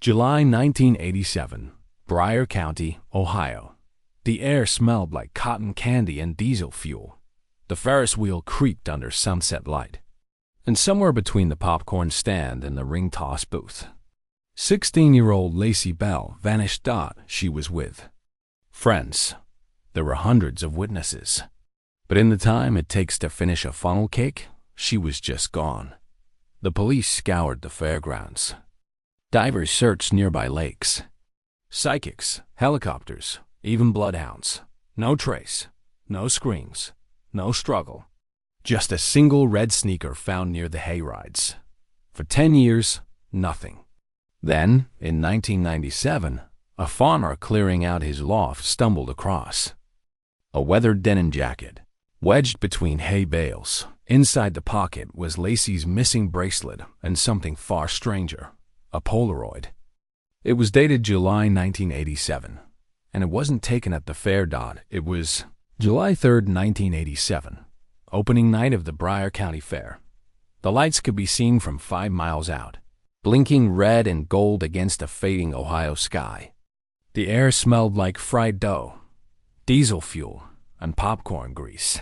July 1987, Bryan County, Ohio. The air smelled like cotton candy and diesel fuel. The Ferris wheel creaked under sunset light. And somewhere between the popcorn stand and the ring toss booth, 16-year-old Lacey Bell vanished. She was with friends. There were hundreds of witnesses. But in the time it takes to finish a funnel cake, she was just gone. The police scoured the fairgrounds. Divers searched nearby lakes. Psychics, helicopters, even bloodhounds. No trace, no screams, no struggle. Just a single red sneaker found near the hayrides. For 10 years, nothing. Then, in 1997, a farmer clearing out his loft stumbled across a weathered denim jacket, wedged between hay bales. Inside the pocket was Lacey's missing bracelet and something far stranger, a Polaroid. It was dated July 1987, and it wasn't taken at the fair. It was July 3, 1987, opening night of the Bryan County Fair. The lights could be seen from 5 miles out, blinking red and gold against a fading Ohio sky. The air smelled like fried dough, diesel fuel, and popcorn grease.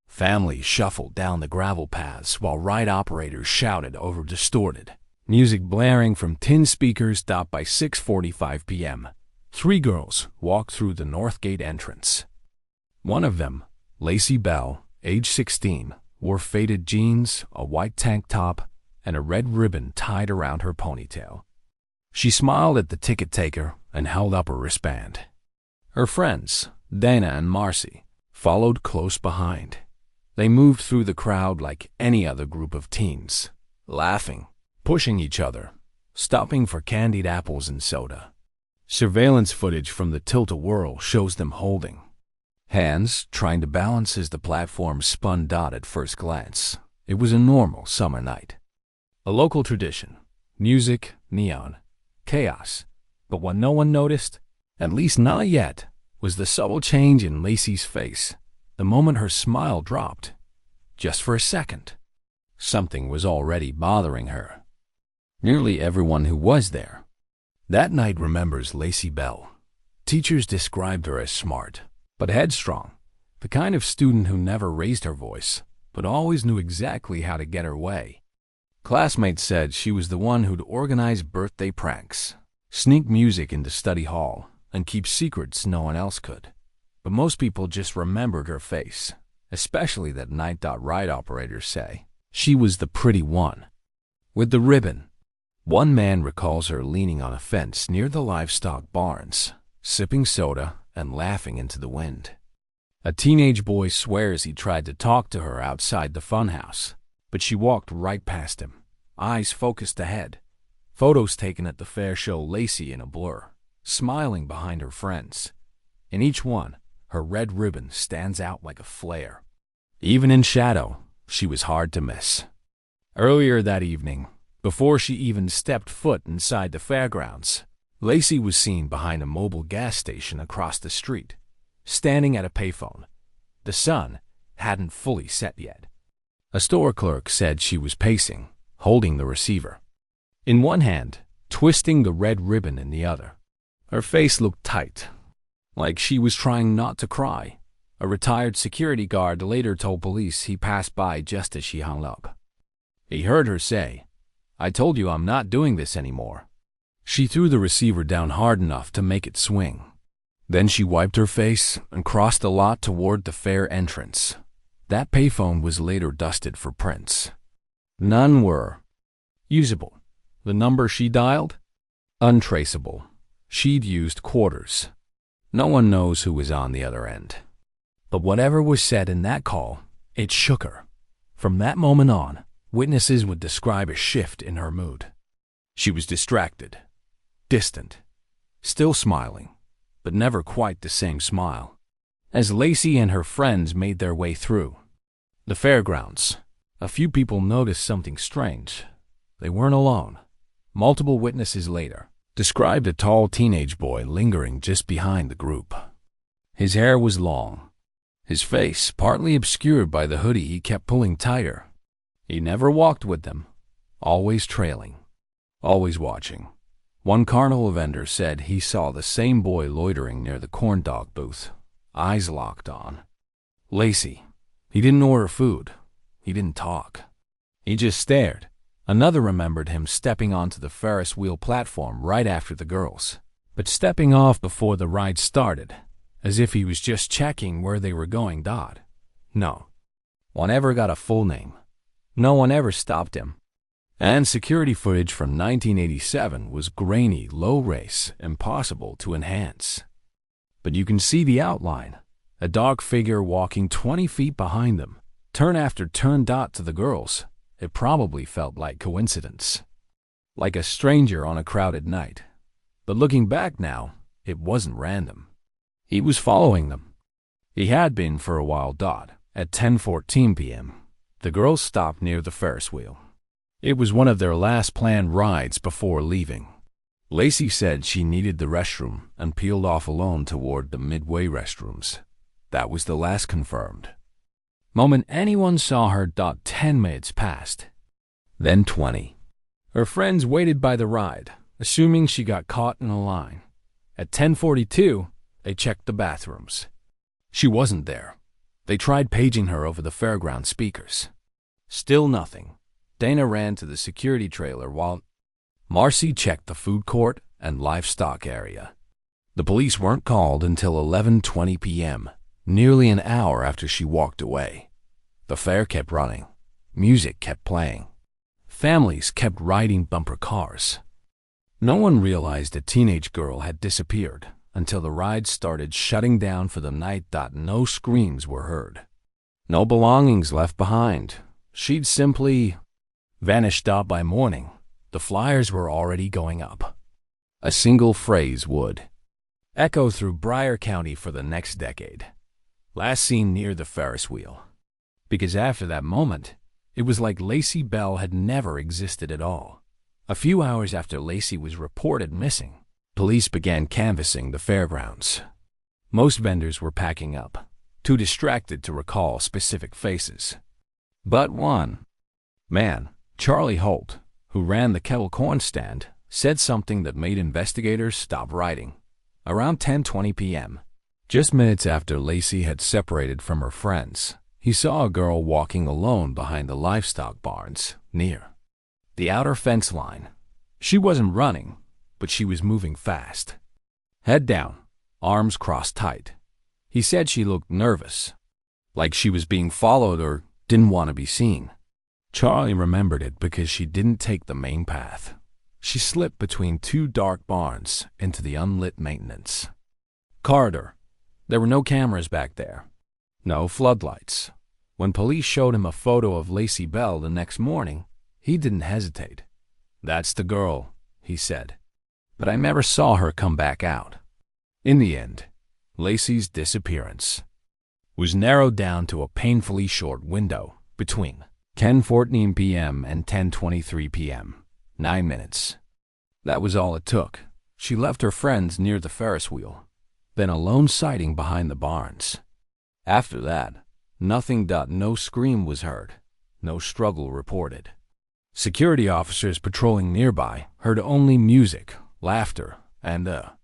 Families shuffled down the gravel paths while ride operators shouted over distorted music blaring from tin speakers. By 6:45 p.m., 3 girls walked through the North Gate entrance. One of them, Lacey Bell, age 16, wore faded jeans, a white tank top, and a red ribbon tied around her ponytail. She smiled at the ticket taker and held up her wristband. Her friends, Dana and Marcy, followed close behind. They moved through the crowd like any other group of teens, laughing, pushing each other, stopping for candied apples and soda. Surveillance footage from the tilt-a-whirl shows them holding hands, trying to balance as the platform spun. At first glance, it was a normal summer night. A local tradition, music, neon, chaos. But what no one noticed, at least not yet, was the subtle change in Lacey's face. The moment her smile dropped, just for a second, something was already bothering her. Nearly everyone who was there that night remembers Lacey Bell. Teachers described her as smart, but headstrong, the kind of student who never raised her voice, but always knew exactly how to get her way. Classmates said she was the one who'd organize birthday pranks, sneak music into study hall, and keep secrets no one else could. But most people just remembered her face, especially that night. Ride operators say she was the pretty one with the ribbon. One man recalls her leaning on a fence near the livestock barns, sipping soda and laughing into the wind. A teenage boy swears he tried to talk to her outside the funhouse, but she walked right past him, eyes focused ahead. Photos taken at the fair show Lacey in a blur, smiling behind her friends. In each one, her red ribbon stands out like a flare. Even in shadow, she was hard to miss. Earlier that evening, before she even stepped foot inside the fairgrounds, Lacey was seen behind a mobile gas station across the street, standing at a payphone. The sun hadn't fully set yet. A store clerk said she was pacing, holding the receiver in one hand, twisting the red ribbon in the other. Her face looked tight, like she was trying not to cry. A retired security guard later told police he passed by just as she hung up. He heard her say, "I told you I'm not doing this anymore." She threw the receiver down hard enough to make it swing. Then she wiped her face and crossed the lot toward the fair entrance. That payphone was later dusted for prints. None were usable. The number she dialed? Untraceable. She'd used quarters. No one knows who was on the other end. But whatever was said in that call, it shook her. From that moment on, witnesses would describe a shift in her mood. She was distracted, distant, still smiling, but never quite the same smile. As Lacey and her friends made their way through the fairgrounds, a few people noticed something strange. They weren't alone. Multiple witnesses later described a tall teenage boy lingering just behind the group. His hair was long, his face partly obscured by the hoodie he kept pulling tighter. He never walked with them, always trailing, always watching. One carnival vendor said he saw the same boy loitering near the corn dog booth, eyes locked on Lacey. He didn't order food. He didn't talk. He just stared. Another remembered him stepping onto the Ferris wheel platform right after the girls, but stepping off before the ride started, as if he was just checking where they were going. No one ever got a full name. No one ever stopped him. And security footage from 1987 was grainy, low-res, impossible to enhance. But you can see the outline, a dark figure walking 20 feet behind them, turn after turn. To the girls, it probably felt like coincidence, like a stranger on a crowded night. But looking back now, it wasn't random. He was following them. He had been for a while. At 10:14 p.m., the girls stopped near the Ferris wheel. It was one of their last planned rides before leaving. Lacey said she needed the restroom and peeled off alone toward the midway restrooms. That was the last confirmed moment anyone saw her. 10 minutes passed, then 20. Her friends waited by the ride, assuming she got caught in a line. At 10:42, they checked the bathrooms. She wasn't there. They tried paging her over the fairground speakers. Still nothing. Dana ran to the security trailer while Marcy checked the food court and livestock area. The police weren't called until 11:20 p.m., nearly an hour after she walked away. The fair kept running. Music kept playing. Families kept riding bumper cars. No one realized a teenage girl had disappeared until the ride started shutting down for the night. No screams were heard. No belongings left behind. She'd simply vanished. By morning, the flyers were already going up. A single phrase would echo through Bryan County for the next decade. Last seen near the Ferris wheel. Because after that moment, it was like Lacey Bell had never existed at all. A few hours after Lacey was reported missing, police began canvassing the fairgrounds. Most vendors were packing up, too distracted to recall specific faces. But one man, Charlie Holt, who ran the kettle corn stand, said something that made investigators stop riding. Around 10:20 p.m., just minutes after Lacey had separated from her friends, he saw a girl walking alone behind the livestock barns near the outer fence line. She wasn't running, but she was moving fast. Head down, arms crossed tight. He said she looked nervous, like she was being followed or didn't want to be seen. Charlie remembered it because she didn't take the main path. She slipped between two dark barns into the unlit maintenance corridor. There were no cameras back there, no floodlights. When police showed him a photo of Lacey Bell the next morning, he didn't hesitate. "That's the girl," he said. But I never saw her come back out. In the end, Lacey's disappearance was narrowed down to a painfully short window between 10:14 p.m. and 10:23 p.m. 9 minutes. That was all it took. She left her friends near the Ferris wheel, then a lone sighting behind the barns. After that, nothing. No scream was heard, no struggle reported. Security officers patrolling nearby heard only music, laughter, and a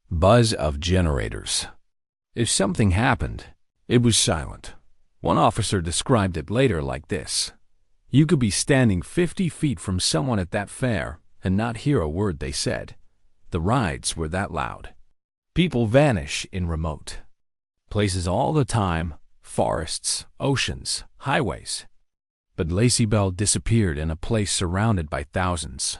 buzz of generators. If something happened, it was silent. One officer described it later like this: "You could be standing 50 feet from someone at that fair and not hear a word they said. The rides were that loud. People vanish in remote places all the time, forests, oceans, highways. But Lacey Bell disappeared in a place surrounded by thousands.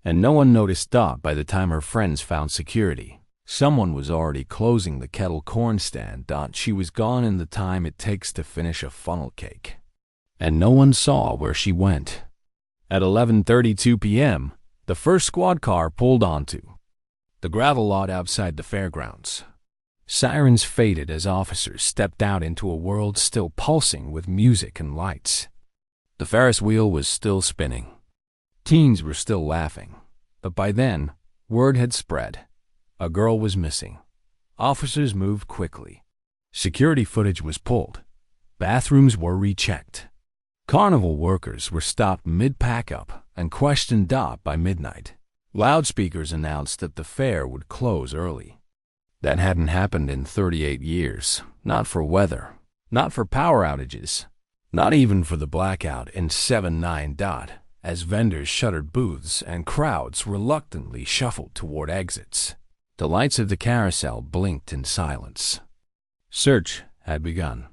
And no one noticed. By the time her friends found security, someone was already closing the kettle corn stand. She was gone in the time it takes to finish a funnel cake. And no one saw where she went." At 11:32 p.m., the first squad car pulled onto the gravel lot outside the fairgrounds. Sirens faded as officers stepped out into a world still pulsing with music and lights. The Ferris wheel was still spinning. Teens were still laughing. But by then, word had spread. A girl was missing. Officers moved quickly. Security footage was pulled. Bathrooms were rechecked. Carnival workers were stopped mid-pack-up and questioned. By midnight, Loudspeakers announced that the fair would close early. That hadn't happened in 38 years, not for weather, not for power outages, not even for the blackout in 7/9 dot, as vendors shuttered booths and crowds reluctantly shuffled toward exits. The lights of the carousel blinked in silence. Search had begun,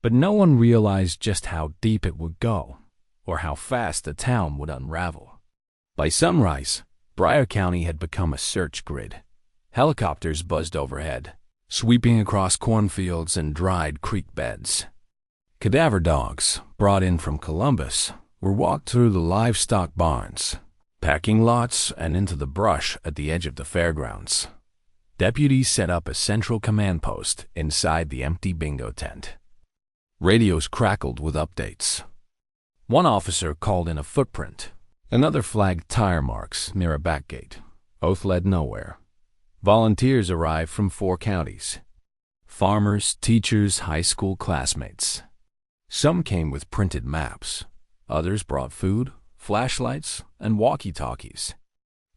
but no one realized just how deep it would go, or how fast the town would unravel. By sunrise, Bryan County had become a search grid. Helicopters buzzed overhead, sweeping across cornfields and dried creek beds. Cadaver dogs, brought in from Columbus, were walked through the livestock barns, packing lots, and into the brush at the edge of the fairgrounds. Deputies set up a central command post inside the empty bingo tent. Radios crackled with updates. One officer called in a footprint. Another flagged tire marks near a back gate. Both led nowhere. Volunteers arrived from 4 counties. Farmers, teachers, high school classmates. Some came with printed maps. Others brought food, flashlights, and walkie-talkies.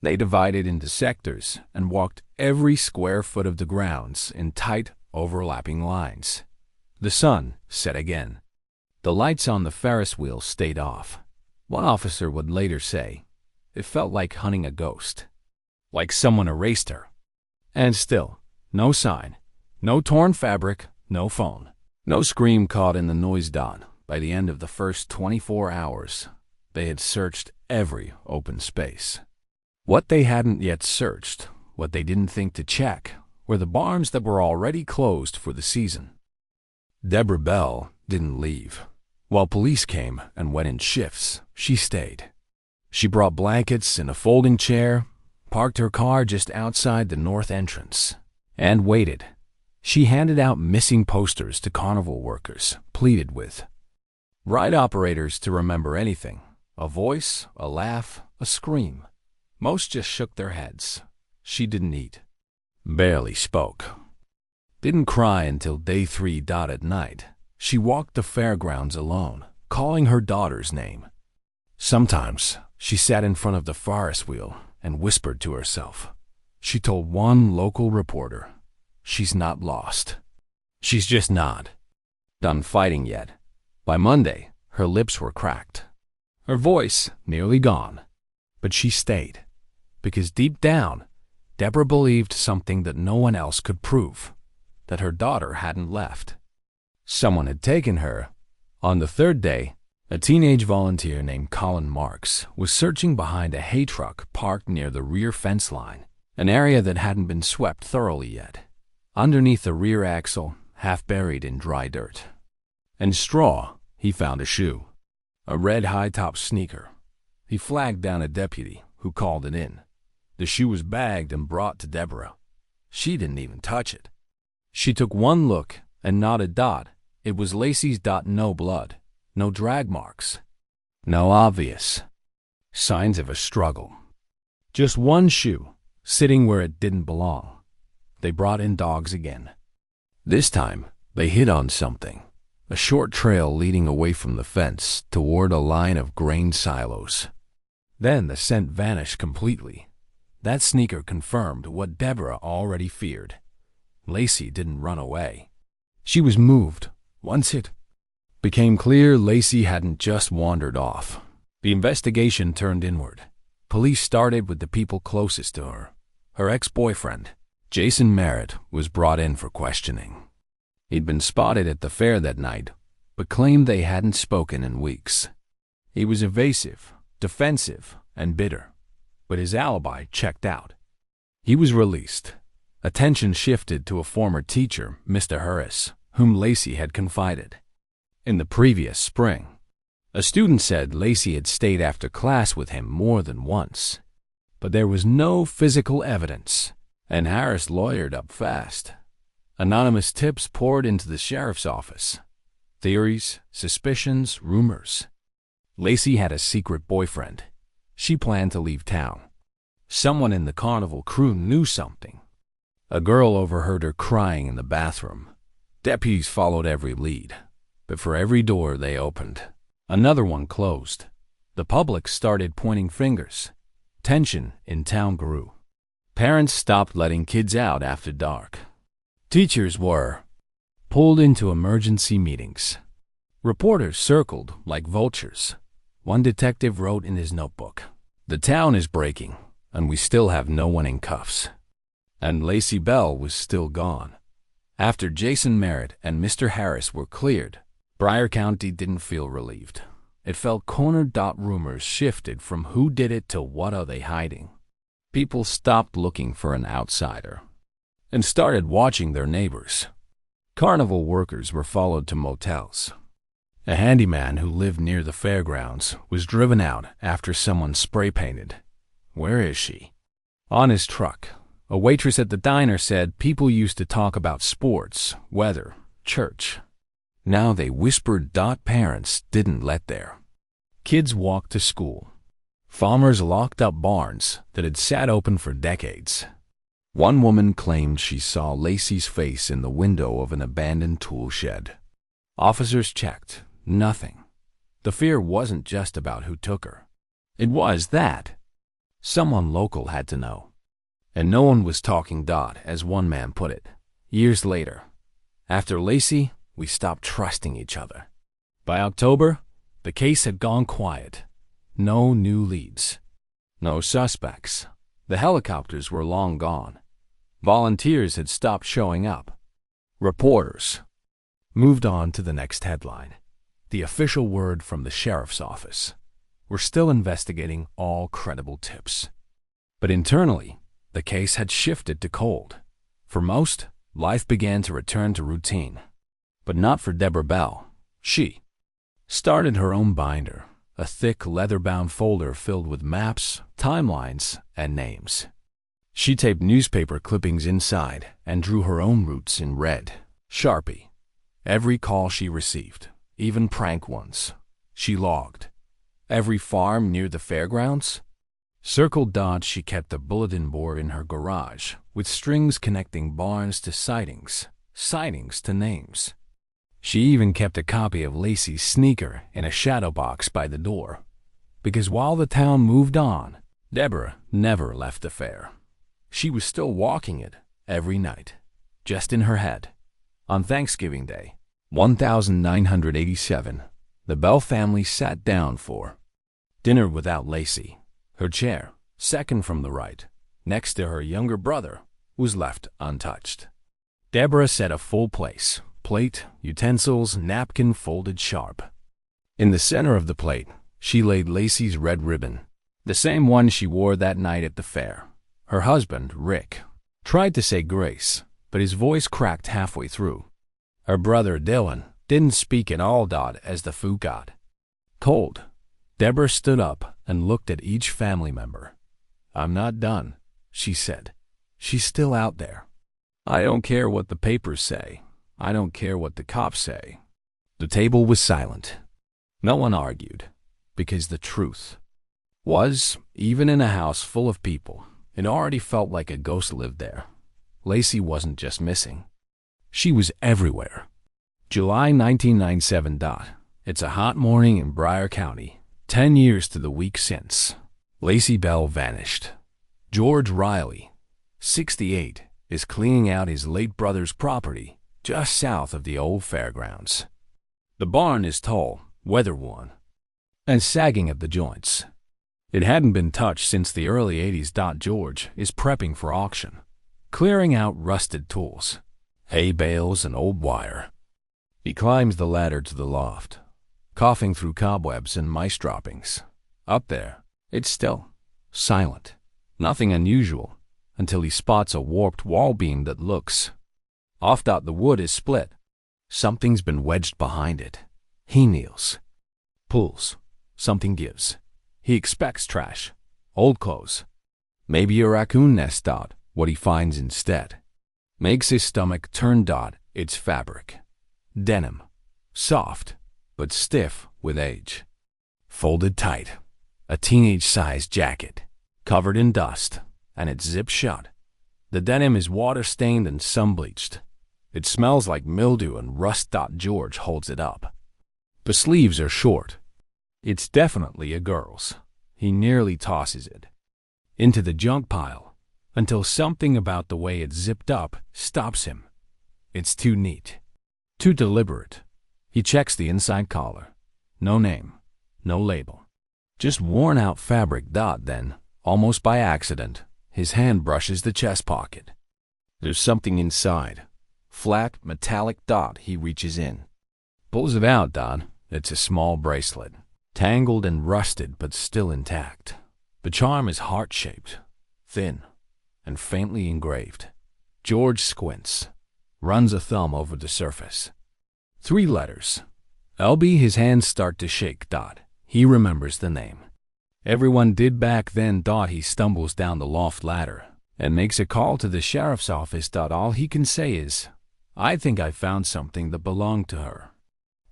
They divided into sectors and walked every square foot of the grounds in tight, overlapping lines. The sun set again. The lights on the Ferris wheel stayed off. One officer would later say, it felt like hunting a ghost, like someone erased her. And still, no sign, no torn fabric, no phone, no scream caught in the noise dot. By the end of the first 24 hours, they had searched every open space. What they hadn't yet searched, what they didn't think to check, were the barns that were already closed for the season. Deborah Bell didn't leave. While police came and went in shifts, she stayed. She brought blankets in a folding chair, parked her car just outside the north entrance, and waited. She handed out missing posters to carnival workers, pleaded with ride operators to remember anything, a voice, a laugh, a scream. Most just shook their heads. She didn't eat, barely spoke, didn't cry until day 3 dot at night. She walked the fairgrounds alone, calling her daughter's name. Sometimes she sat in front of the Ferris wheel and whispered to herself. She told one local reporter, she's not lost. She's just not done fighting yet. By Monday, her lips were cracked, her voice nearly gone. But she stayed, because deep down, Deborah believed something that no one else could prove, that her daughter hadn't left. Someone had taken her. On the 3rd day, a teenage volunteer named Colin Marks was searching behind a hay truck parked near the rear fence line, an area that hadn't been swept thoroughly yet. Underneath the rear axle, half buried in dry dirt and straw, he found a shoe, a red high-top sneaker. He flagged down a deputy who called it in. The shoe was bagged and brought to Deborah. She didn't even touch it. She took one look and nodded dot. It was Lacey's dot. No blood, no drag marks, no obvious signs of a struggle. Just one shoe, sitting where it didn't belong. They brought in dogs again. This time, they hit on something. A short trail leading away from the fence toward a line of grain silos. Then the scent vanished completely. That sneaker confirmed what Deborah already feared. Lacey didn't run away. She was moved. Once it became clear Lacey hadn't just wandered off. The investigation turned inward. Police started with the people closest to her. Her ex-boyfriend, Jason Merritt, was brought in for questioning. He'd been spotted at the fair that night, but claimed they hadn't spoken in weeks. He was evasive, defensive, and bitter, but his alibi checked out. He was released. Attention shifted to a former teacher, Mr. Harris, whom Lacey had confided. In the previous spring, a student said Lacey had stayed after class with him more than once, but there was no physical evidence, and Harris lawyered up fast. Anonymous tips poured into the sheriff's office. Theories, suspicions, rumors. Lacey had a secret boyfriend. She planned to leave town. Someone in the carnival crew knew something. A girl overheard her crying in the bathroom. Deputies followed every lead, but for every door they opened, another one closed. The public started pointing fingers. Tension in town grew. Parents stopped letting kids out after dark. Teachers were pulled into emergency meetings. Reporters circled like vultures. One detective wrote in his notebook, "The town is breaking, and we still have no one in cuffs." And Lacey Bell was still gone. After Jason Merritt and Mr. Harris were cleared, Bryan County didn't feel relieved. It felt cornered. Rumors shifted from who did it to what are they hiding. People stopped looking for an outsider and started watching their neighbors. Carnival workers were followed to motels. A handyman who lived near the fairgrounds was driven out after someone spray-painted, "Where is she?" on his truck. A waitress at the diner said people used to talk about sports, weather, church. Now they whispered. Parents didn't let their kids walk to school. Farmers locked up barns that had sat open for decades. One woman claimed she saw Lacey's face in the window of an abandoned tool shed. Officers checked. Nothing. The fear wasn't just about who took her. It was that someone local had to know. And no one was talking. As one man put it, years later, "After Lacey, we stopped trusting each other." By October, the case had gone quiet. No new leads. No suspects. The helicopters were long gone. Volunteers had stopped showing up. Reporters moved on to the next headline. The official word from the sheriff's office: "We're still investigating all credible tips." But internally, the case had shifted to cold. For most, life began to return to routine. But not for Deborah Bell. She started her own binder, a thick leather-bound folder filled with maps, timelines, and names. She taped newspaper clippings inside and drew her own routes in red Sharpie. Every call she received, even prank ones, she logged. Every farm near the fairgrounds circled. She kept a bulletin board in her garage with strings connecting barns to sightings, sightings to names. She even kept a copy of Lacey's sneaker in a shadow box by the door. Because while the town moved on, Deborah never left the fair. She was still walking it every night, just in her head. On Thanksgiving Day, 1987, the Bell family sat down for dinner without Lacey. Her chair, second from the right, next to her younger brother, was left untouched. Deborah set a full place, plate, utensils, napkin folded sharp. In the center of the plate, she laid Lacey's red ribbon, the same one she wore that night at the fair. Her husband, Rick, tried to say grace, but his voice cracked halfway through. Her brother, Dylan, didn't speak at all. As the food got cold, Deborah stood up and looked at each family member. "I'm not done," she said. "She's still out there. I don't care what the papers say. I don't care what the cops say." The table was silent. No one argued, because the truth was, even in a house full of people, it already felt like a ghost lived there. Lacey wasn't just missing. She was everywhere. July 1997. It's a hot morning in Bryan County, 10 years to the week since Lacey Bell vanished. George Riley, 68, is cleaning out his late brother's property just south of the old fairgrounds. The barn is tall, weather-worn, and sagging at the joints. It hadn't been touched since the early 80s. George is prepping for auction, clearing out rusted tools, hay bales, and old wire. He climbs the ladder to the loft, coughing through cobwebs and mice droppings. Up there, it's still, silent, nothing unusual, until he spots a warped wall beam that looks off. The wood is split. Something's been wedged behind it. He kneels, pulls, something gives. He expects trash, old clothes, maybe a raccoon nest. What he finds instead makes his stomach turn. It's fabric, denim, soft, but stiff with age. Folded tight, a teenage-sized jacket, covered in dust, and it's zipped shut. The denim is water-stained and sun-bleached. It smells like mildew and rust. George holds it up. The sleeves are short. It's definitely a girl's. He nearly tosses it. into the junk pile, until something about the way it zipped up stops him. It's too neat, too deliberate. He checks the inside collar. No name, no label. Just worn-out fabric. Then, almost by accident, his hand brushes the chest pocket. There's something inside. Flat, metallic. He reaches in. Pulls it out. It's a small bracelet. Tangled and rusted, but still intact. The charm is heart-shaped, thin, and faintly engraved. George squints, runs a thumb over the surface. 3 letters. LB. His hands start to shake. He remembers the name. Everyone did back then. He stumbles down the loft ladder and makes a call to the sheriff's office. All he can say is, "I think I found something that belonged to her."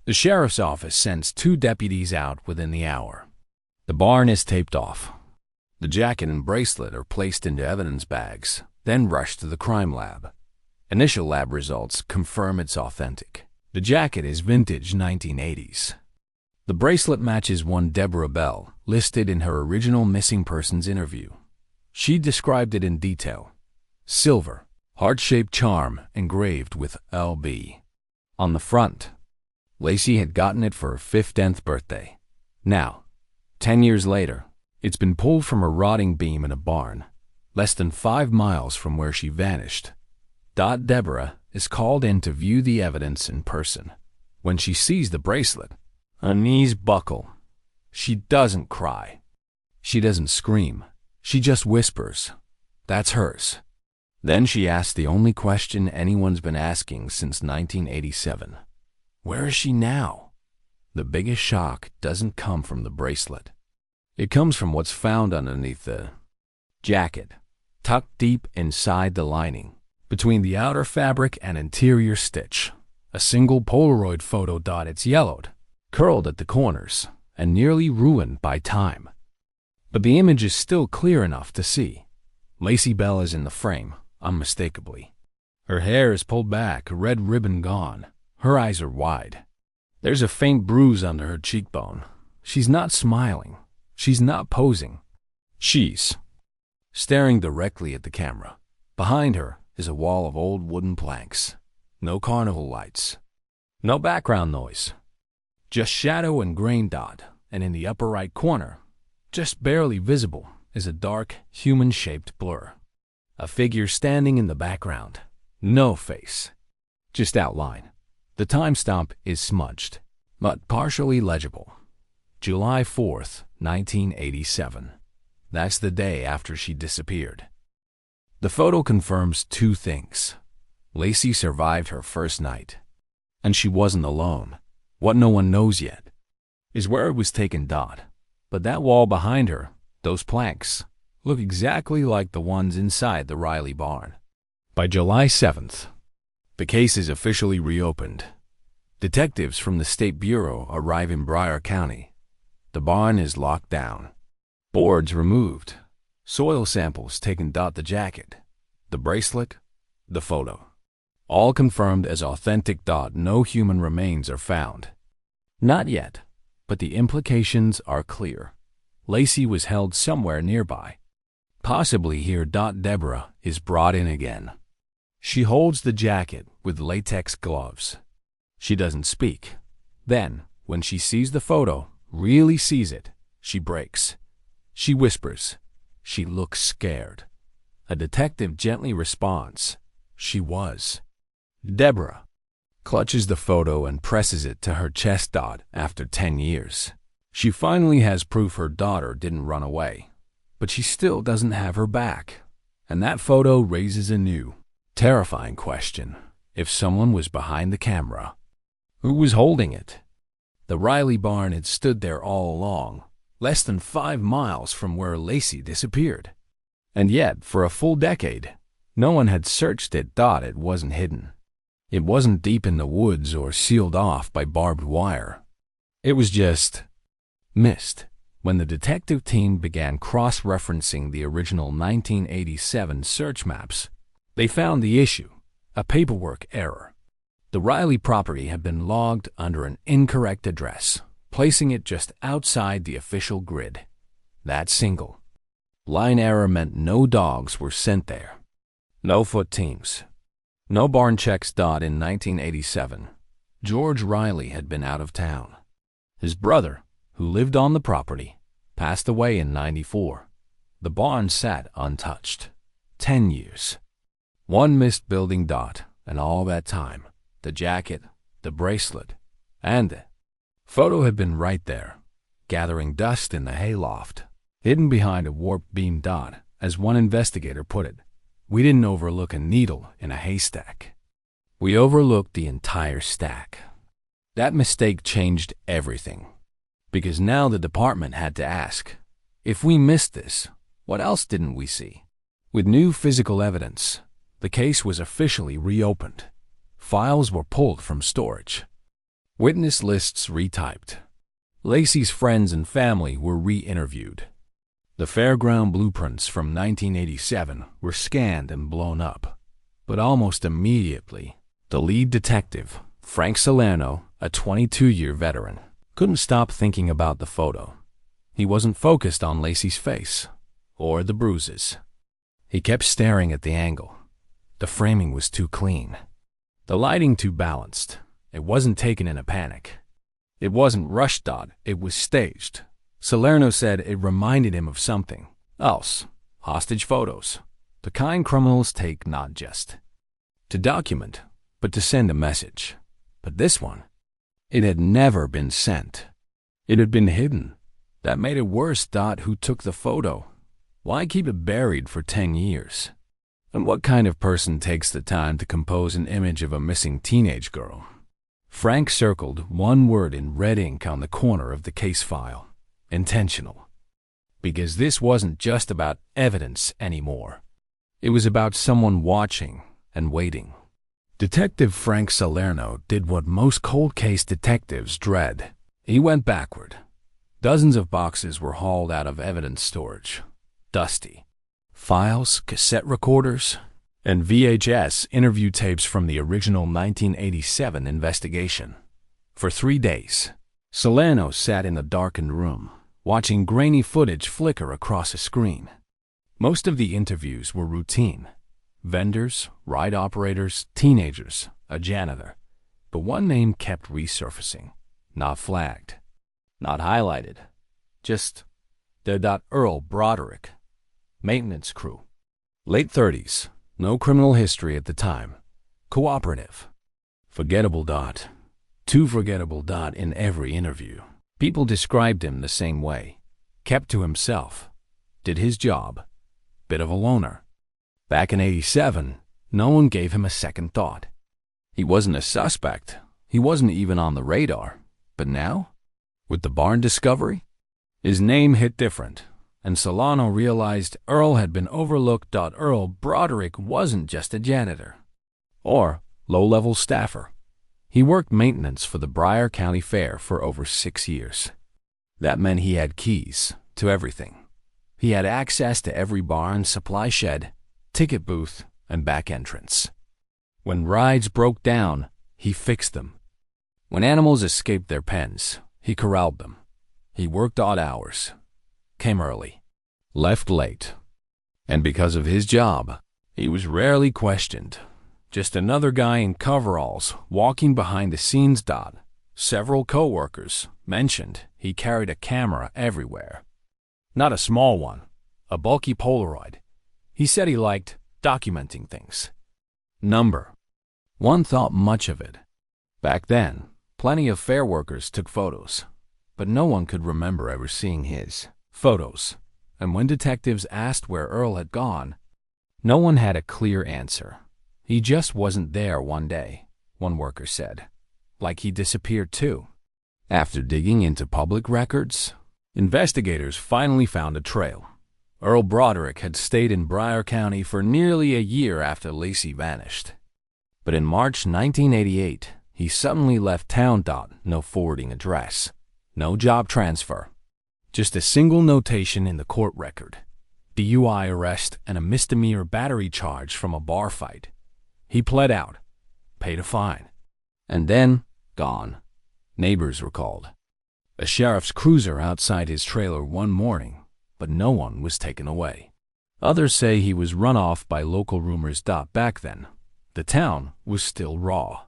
The sheriff's office sends 2 deputies out within the hour. The barn is taped off. The jacket and bracelet are placed into evidence bags, then rushed to the crime lab. Initial lab results confirm it's authentic. The jacket is vintage 1980s. The bracelet matches one Deborah Bell, listed in her original missing persons interview. She described it in detail. Silver, heart-shaped charm engraved with LB. On the front, Lacey had gotten it for her 10th birthday. Now, 10 years later, it's been pulled from a rotting beam in a barn, less than 5 miles from where she vanished. Deborah is called in to view the evidence in person. When she sees the bracelet, her knees buckle. She doesn't cry. She doesn't scream. She just whispers, "That's hers." Then she asks the only question anyone's been asking since 1987. Where is she now? The biggest shock doesn't come from the bracelet. It comes from what's found underneath the jacket, tucked deep inside the lining, between the outer fabric and interior stitch. A single Polaroid photo. It's yellowed, curled at the corners, and nearly ruined by time. But the image is still clear enough to see. Lacey Bell is in the frame, unmistakably. Her hair is pulled back, a red ribbon gone. Her eyes are wide. There's a faint bruise under her cheekbone. She's not smiling. She's not posing. She's staring directly at the camera. Behind her is a wall of old wooden planks. No carnival lights. No background noise. Just shadow and grain. And in the upper right corner, just barely visible, is a dark, human-shaped blur. A figure standing in the background. No face. Just outline. The timestamp is smudged, but partially legible. July 4th, 1987. That's the day after she disappeared. The photo confirms 2 things. Lacey survived her first night, and she wasn't alone. What no one knows yet is where it was taken. But that wall behind her, those planks, look exactly like the ones inside the Riley barn. By July 7th, the case is officially reopened. Detectives from the State Bureau arrive in Broward County. The barn is locked down. Boards removed. Soil samples taken. The jacket, the bracelet, the photo. All confirmed as authentic. No human remains are found. Not yet, but the implications are clear. Lacey was held somewhere nearby. Possibly here. Deborah is brought in again. She holds the jacket with latex gloves. She doesn't speak. Then, when she sees the photo, really sees it, she breaks. She whispers. She looks scared. A detective gently responds. She was. Deborah clutches the photo and presses it to her chest. After 10 years, she finally has proof her daughter didn't run away. But she still doesn't have her back. And that photo raises a new, terrifying question. If someone was behind the camera, who was holding it? The Riley barn had stood there all along, less than 5 miles from where Lacey disappeared. And yet, for a full decade, no one had searched it. It wasn't hidden. It wasn't deep in the woods or sealed off by barbed wire. It was just missed. When the detective team began cross-referencing the original 1987 search maps, they found the issue, a paperwork error. The Riley property had been logged under an incorrect address, placing it just outside the official grid. That single Line error meant no dogs were sent there. No foot teams. No barn checks. In 1987, George Riley had been out of town. His brother, who lived on the property, passed away in '94. The barn sat untouched. 10 years. One missed building. And all that time, the jacket, the bracelet, and the photo had been right there, gathering dust in the hayloft, hidden behind a warped beam. As one investigator put it, we didn't overlook a needle in a haystack. We overlooked the entire stack. That mistake changed everything, because now the department had to ask, if we missed this, what else didn't we see? With new physical evidence, the case was officially reopened. Files were pulled from storage. Witness lists retyped. Lacey's friends and family were re-interviewed. The fairground blueprints from 1987 were scanned and blown up. But almost immediately, the lead detective, Frank Salerno, a 22-year veteran, couldn't stop thinking about the photo. He wasn't focused on Lacey's face or the bruises. He kept staring at the angle. The framing was too clean. The lighting too balanced. It wasn't taken in a panic. It wasn't rushed. It was staged. Salerno said it reminded him of something else. Hostage photos. The kind criminals take not just to document, but to send a message. But this one, it had never been sent. It had been hidden. That made it worse. Who took the photo? Why keep it buried for 10 years? And what kind of person takes the time to compose an image of a missing teenage girl? Frank circled one word in red ink on the corner of the case file. Intentional. Because this wasn't just about evidence anymore. It was about someone watching and waiting. Detective Frank Salerno did what most cold case detectives dread. He went backward. Dozens of boxes were hauled out of evidence storage. Dusty. Files, cassette recorders, and VHS interview tapes from the original 1987 investigation. For 3 days, Salerno sat in the darkened room, watching grainy footage flicker across a screen. Most of the interviews were routine. Vendors, ride operators, teenagers, a janitor. But one name kept resurfacing. Not flagged. Not highlighted. Just the Earl Broderick. Maintenance crew. Late 30s. No criminal history at the time. Cooperative. Forgettable. Too forgettable. In every interview. People described him the same way. Kept to himself. Did his job. Bit of a loner. Back in '87, no one gave him a second thought. He wasn't a suspect. He wasn't even on the radar. But now, with the barn discovery, his name hit different, and Solano realized Earl had been overlooked. Earl Broderick wasn't just a janitor or low-level staffer. He worked maintenance for the Broward County Fair for over 6 years. That meant he had keys to everything. He had access to every barn, supply shed, ticket booth, and back entrance. When rides broke down, he fixed them. When animals escaped their pens, he corralled them. He worked odd hours, came early, left late. And because of his job, he was rarely questioned. Just another guy in coveralls walking behind the scenes. Several co-workers mentioned he carried a camera everywhere. Not a small one, a bulky Polaroid. He said he liked documenting things. Number. One thought much of it. Back then, plenty of fair workers took photos, but no one could remember ever seeing his photos. And when detectives asked where Earl had gone, no one had a clear answer. He just wasn't there one day, one worker said. Like he disappeared too. After digging into public records, investigators finally found a trail. Earl Broderick had stayed in Broward County for nearly a year after Lacey vanished. But in March 1988, he suddenly left town. No forwarding address, no job transfer, just a single notation in the court record. DUI arrest and a misdemeanor battery charge from a bar fight. He pled out, paid a fine, and then gone. Neighbors were called. A sheriff's cruiser outside his trailer one morning but no one was taken away. Others say he was run off by local rumors. Back then, the town was still raw.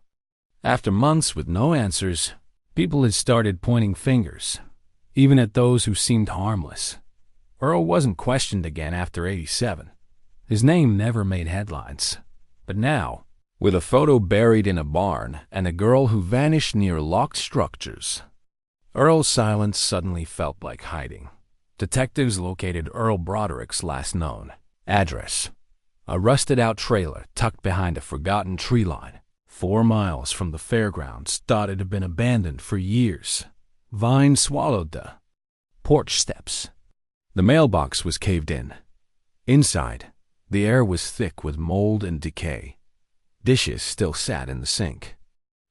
After months with no answers, people had started pointing fingers, even at those who seemed harmless. Earl wasn't questioned again after '87. His name never made headlines. But now, with a photo buried in a barn and a girl who vanished near locked structures, Earl's silence suddenly felt like hiding. Detectives located Earl Broderick's last known address, a rusted-out trailer tucked behind a forgotten tree line, 4 miles from the fairgrounds. It had been abandoned for years. Vines swallowed the porch steps. The mailbox was caved in. Inside, the air was thick with mold and decay. Dishes still sat in the sink.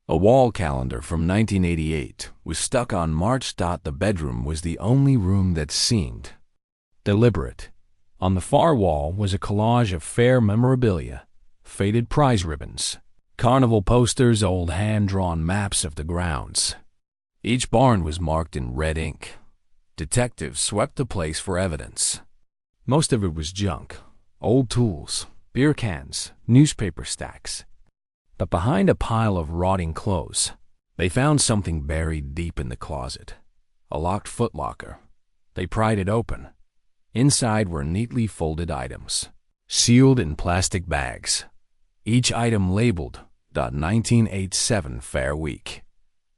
A wall calendar from 1988 was stuck on March. The bedroom was the only room that seemed deliberate. On the far wall was a collage of fair memorabilia, faded prize ribbons, carnival posters, old hand-drawn maps of the grounds. Each barn was marked in red ink. Detectives swept the place for evidence. Most of it was junk, old tools, beer cans, newspaper stacks. But behind a pile of rotting clothes, they found something buried deep in the closet, a locked footlocker. They pried it open. Inside were neatly folded items, sealed in plastic bags, each item labeled "1987 Fair Week."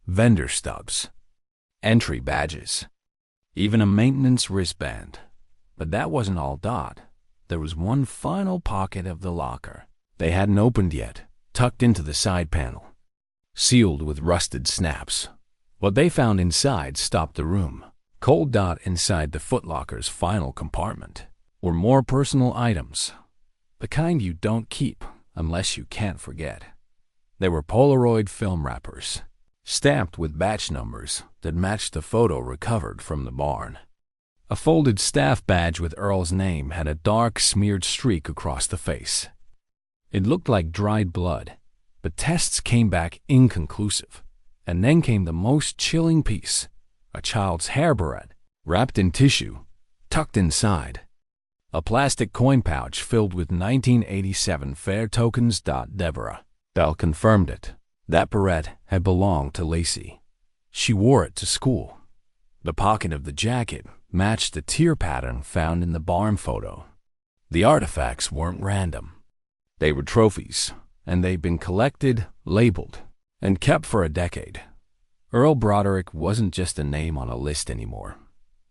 Vendor stubs, entry badges, even a maintenance wristband. But that wasn't all. There was one final pocket of the locker they hadn't opened yet, tucked into the side panel, sealed with rusted snaps. What they found inside stopped the room. Cold. Inside the footlocker's final compartment were more personal items, the kind you don't keep unless you can't forget. They were Polaroid film wrappers, stamped with batch numbers that matched the photo recovered from the barn. A folded staff badge with Earl's name had a dark, smeared streak across the face. It looked like dried blood, but tests came back inconclusive. And then came the most chilling piece, a child's hair barrette, wrapped in tissue, tucked inside. A plastic coin pouch filled with 1987 fair tokens. Deborah Bell confirmed it. That barrette had belonged to Lacey. She wore it to school. The pocket of the jacket matched the tear pattern found in the barn photo. The artifacts weren't random. They were trophies, and they'd been collected, labeled, and kept for a decade. Earl Broderick wasn't just a name on a list anymore.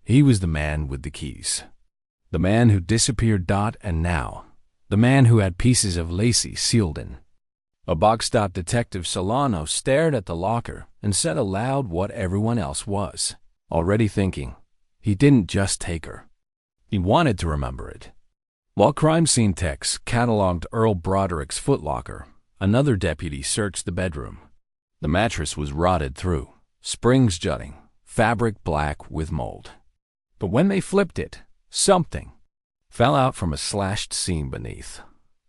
He was the man with the keys. The man who disappeared. And now, the man who had pieces of Lacey sealed in a box. Detective Solano stared at the locker and said aloud what everyone else was already thinking. He didn't just take her. He wanted to remember it. While crime scene techs cataloged Earl Broderick's footlocker, another deputy searched the bedroom. The mattress was rotted through, springs jutting, fabric black with mold. But when they flipped it, something fell out from a slashed seam beneath.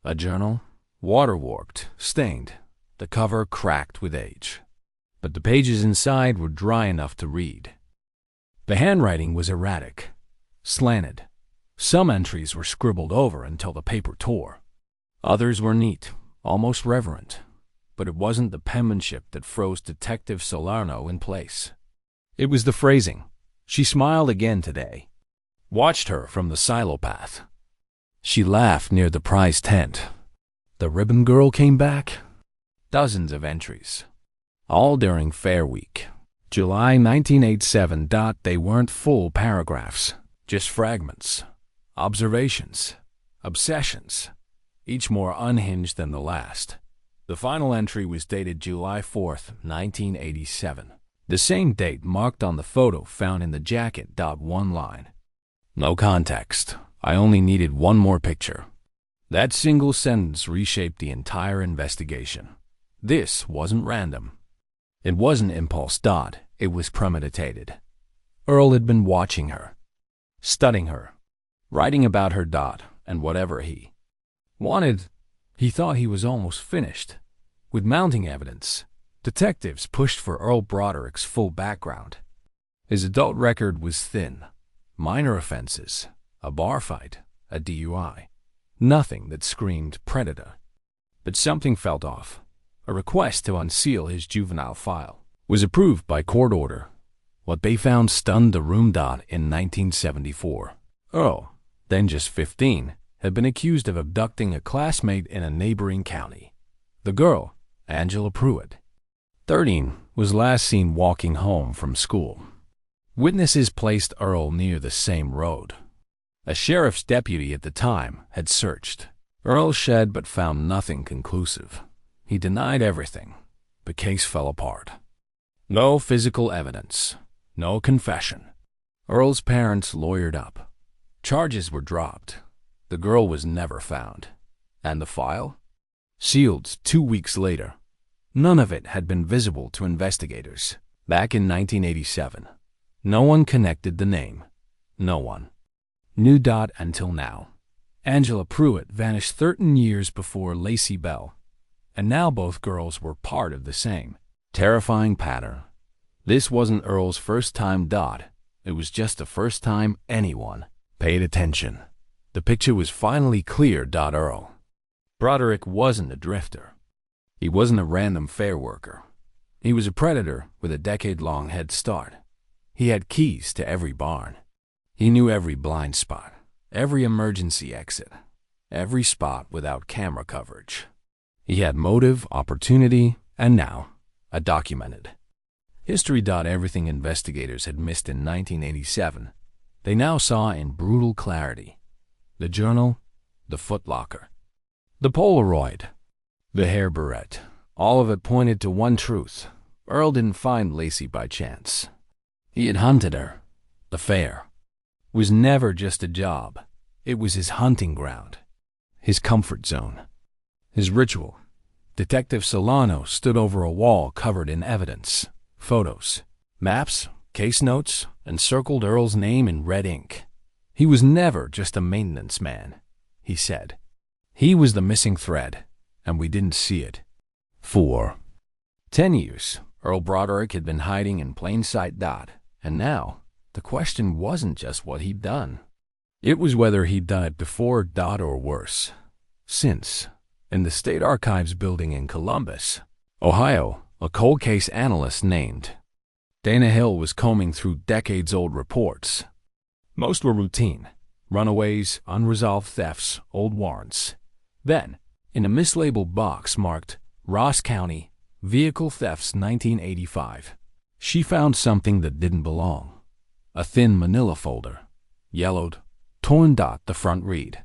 A journal, water-warped, stained, the cover cracked with age. But the pages inside were dry enough to read. The handwriting was erratic, slanted. Some entries were scribbled over until the paper tore. Others were neat, almost reverent. But it wasn't the penmanship that froze Detective Solano in place. It was the phrasing. She smiled again today. Watched her from the silo path. She laughed near the prize tent. The ribbon girl came back. Dozens of entries, all during Fair Week. July 1987. They weren't full paragraphs, just fragments, observations, obsessions, each more unhinged than the last. The final entry was dated July 4th, 1987. The same date marked on the photo found in the jacket. One line. No context. I only needed one more picture. That single sentence reshaped the entire investigation. This wasn't random. It wasn't impulse. It was premeditated. Earl had been watching her, studying her, writing about her. And whatever he wanted, he thought he was almost finished. With mounting evidence, detectives pushed for Earl Broderick's full background. His adult record was thin. Minor offenses, a bar fight, a DUI. Nothing that screamed predator. But something felt off. A request to unseal his juvenile file was approved by court order. What they found stunned the room. In 1974, Earl, then just 15, had been accused of abducting a classmate in a neighboring county. The girl, Angela Pruitt, 13, was last seen walking home from school. Witnesses placed Earl near the same road. A sheriff's deputy at the time had searched Earl's shed but found nothing conclusive. He denied everything. The case fell apart. No physical evidence. No confession. Earl's parents lawyered up. Charges were dropped. The girl was never found. And the file? Sealed 2 weeks later. None of it had been visible to investigators. Back in 1987, no one connected the name. No one knew. Until now. Angela Pruitt vanished 13 years before Lacey Bell, and now both girls were part of the same terrifying pattern. This wasn't Earl's first time. It was just the first time anyone paid attention. The picture was finally clear. Earl Broderick wasn't a drifter. He wasn't a random fair worker. He was a predator with a decade-long head start. He had keys to every barn. He knew every blind spot, every emergency exit, every spot without camera coverage. He had motive, opportunity, and now, a documented history. Everything investigators had missed in 1987, they now saw in brutal clarity. The journal, the footlocker, the Polaroid, the hair barrette. All of it pointed to one truth. Earl didn't find Lacey by chance. He had hunted her. The fair was never just a job. It was his hunting ground, his comfort zone, his ritual. Detective Solano stood over a wall covered in evidence, photos, maps, case notes, and circled Earl's name in red ink. He was never just a maintenance man, he said. He was the missing thread, and we didn't see it. For 10 years, Earl Broderick had been hiding in plain sight. And now, the question wasn't just what he'd done. It was whether he'd done it before. Or worse. Since, in the State Archives building in Columbus, Ohio, a cold case analyst named Dana Hill was combing through decades-old reports. Most were routine: runaways, unresolved thefts, old warrants. Then, in a mislabeled box marked Ross County, Vehicle Thefts 1985, she found something that didn't belong. A thin manila folder, yellowed, torn. The front read,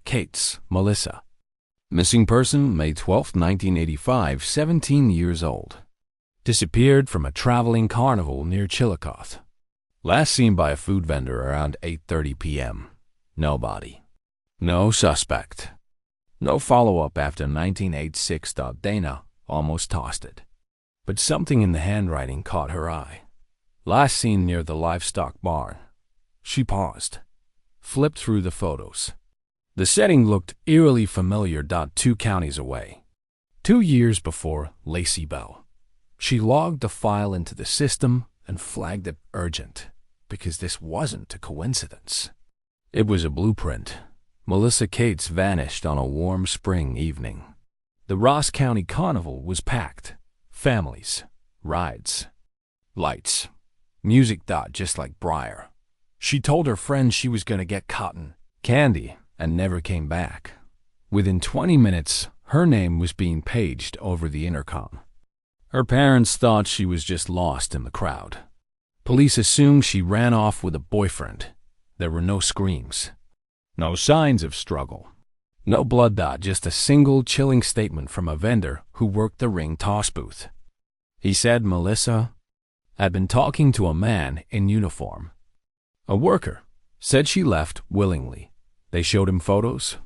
Kate's, Melissa. Missing person, May 12, 1985, 17 years old. Disappeared from a traveling carnival near Chillicothe. Last seen by a food vendor around 8:30 p.m. No body. No suspect. No follow-up after 1986. Dana almost tossed it. But something in the handwriting caught her eye. Last seen near the livestock barn. She paused, flipped through the photos. The setting looked eerily familiar. 2 counties away. 2 years before Lacey Bell. She logged the file into the system and flagged it urgent, because this wasn't a coincidence. It was a blueprint. Melissa Cates vanished on a warm spring evening. The Ross County Carnival was packed. Families, rides, lights, music. Just like Breyer. She told her friends she was going to get cotton candy and never came back. Within 20 minutes, her name was being paged over the intercom. Her parents thought she was just lost in the crowd. Police assumed she ran off with a boyfriend. There were no screams, no signs of struggle, no blood. Just a single chilling statement from a vendor who worked the ring toss booth. He said Melissa had been talking to a man in uniform. A worker said she left willingly. They showed him photos.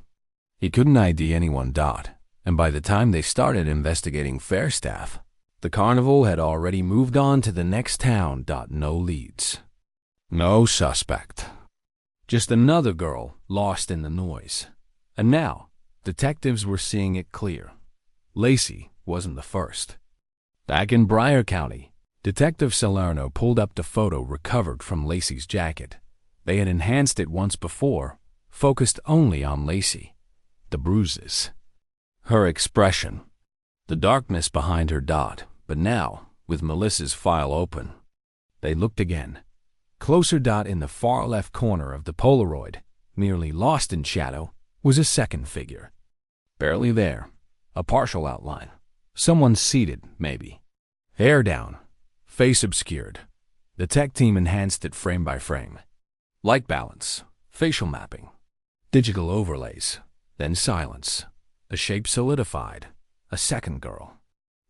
He couldn't ID anyone. And by the time they started investigating fair staff, the carnival had already moved on to the next town. No leads. No suspect. Just another girl lost in the noise. And now, detectives were seeing it clear. Lacey wasn't the first. Back in Breyer County, Detective Salerno pulled up the photo recovered from Lacey's jacket. They had enhanced it once before, focused only on Lacey. The bruises. Her expression. The darkness behind her dot, but now, with Melissa's file open. They looked again. Closer dot in the far left corner of the Polaroid, merely lost in shadow, was a second figure. Barely there. A partial outline. Someone seated, maybe. Hair down. Face obscured. The tech team enhanced it frame by frame. Light balance. Facial mapping. Digital overlays. Then silence. A shape solidified. A second girl.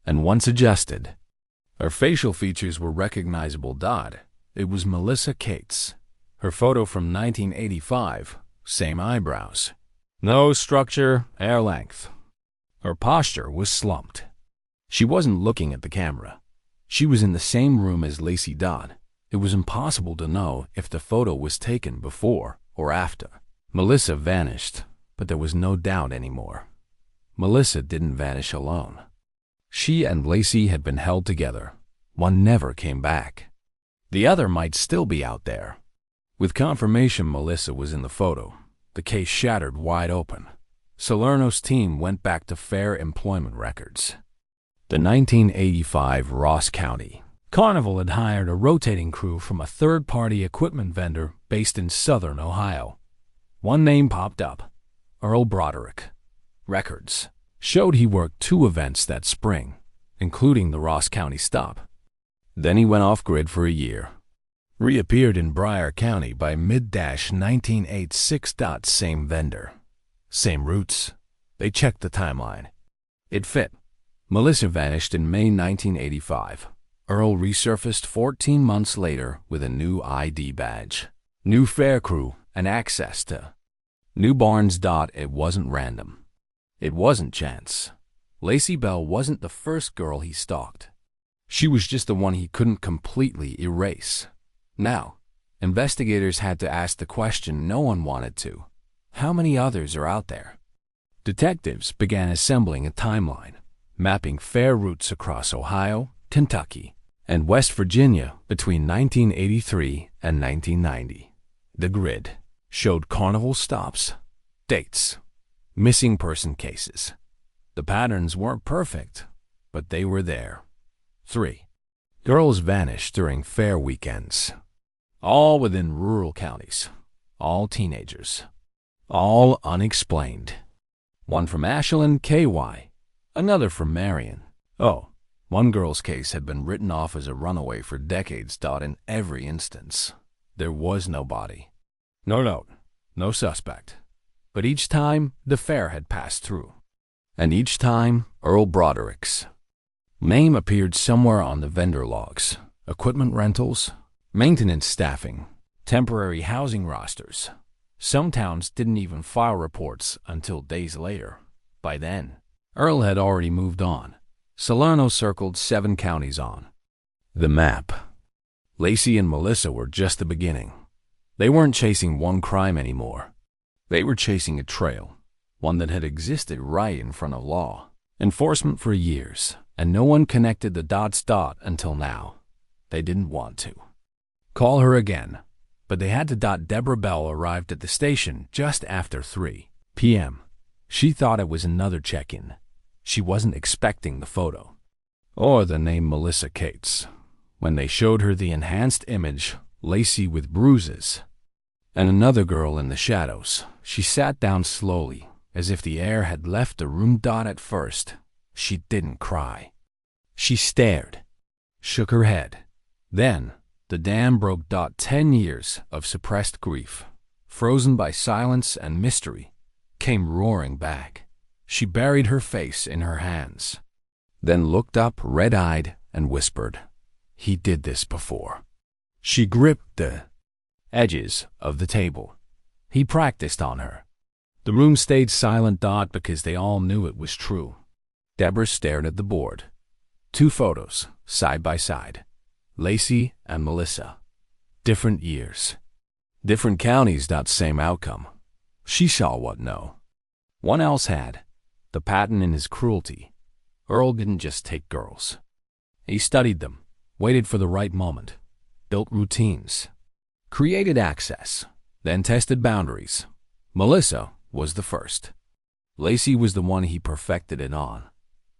And once adjusted, her facial features were recognizable. It was Melissa Cates. Her photo from 1985. Same eyebrows. Nose structure, hair length. Her posture was slumped. She wasn't looking at the camera. She was in the same room as Lacey Dodd. It was impossible to know if the photo was taken before or after. Melissa vanished, but there was no doubt anymore. Melissa didn't vanish alone. She and Lacey had been held together. One never came back. The other might still be out there. With confirmation Melissa was in the photo, the case shattered wide open. Salerno's team went back to fair employment records. The 1985 Ross County. Carnival had hired a rotating crew from a third-party equipment vendor based in southern Ohio. One name popped up, Earl Broderick. Records showed he worked 2 events that spring, including the Ross County stop. Then he went off-grid for a year. Reappeared in Broward County by mid-1986. Same vendor. Same routes. They checked the timeline. It fit. Melissa vanished in May 1985. Earl resurfaced 14 months later with a new ID badge. New fair crew and access to new barns. It wasn't random. It wasn't chance. Lacey Bell wasn't the first girl he stalked. She was just the one he couldn't completely erase. Now, investigators had to ask the question no one wanted to. How many others are out there? Detectives began assembling a timeline, mapping fair routes across Ohio, Kentucky, and West Virginia between 1983 and 1990. The grid showed carnival stops, dates, missing person cases. The patterns weren't perfect, but they were there. 3. Girls vanished during fair weekends. All within rural counties. All teenagers. All unexplained. One from Ashland, KY. Another from Marion. Oh, one girl's case had been written off as a runaway for decades. In every instance, there was no body. No note. No suspect. But each time, the fair had passed through. And each time, Earl Broderick's name appeared somewhere on the vendor logs. Equipment rentals, maintenance staffing, temporary housing rosters. Some towns didn't even file reports until days later. By then, Earl had already moved on. Salerno circled 7 counties on the map. Lacey and Melissa were just the beginning. They weren't chasing one crime anymore. They were chasing a trail, one that had existed right in front of law enforcement for years, and no one connected the dots until now. They didn't want to call her again, but they had to. Deborah Bell arrived at the station just after 3 p.m. She thought it was another check-in. She wasn't expecting the photo or the name Melissa Cates. When they showed her the enhanced image, Lacey with bruises, and another girl in the shadows, she sat down slowly, as if the air had left the room. At first, she didn't cry. She stared, shook her head. Then, the dam broke. 10 years of suppressed grief, frozen by silence and mystery, came roaring back. She buried her face in her hands, then looked up red-eyed and whispered, "He did this before." She gripped the edges of the table. He practiced on her. The room stayed silent. Because they all knew it was true. Deborah stared at the board. 2 photos, side by side. Lacey and Melissa. Different years. Different counties. Same outcome. She saw what no one else had. The pattern in his cruelty. Earl didn't just take girls. He studied them, waited for the right moment, built routines, created access, then tested boundaries. Melissa was the first. Lacey was the one he perfected it on.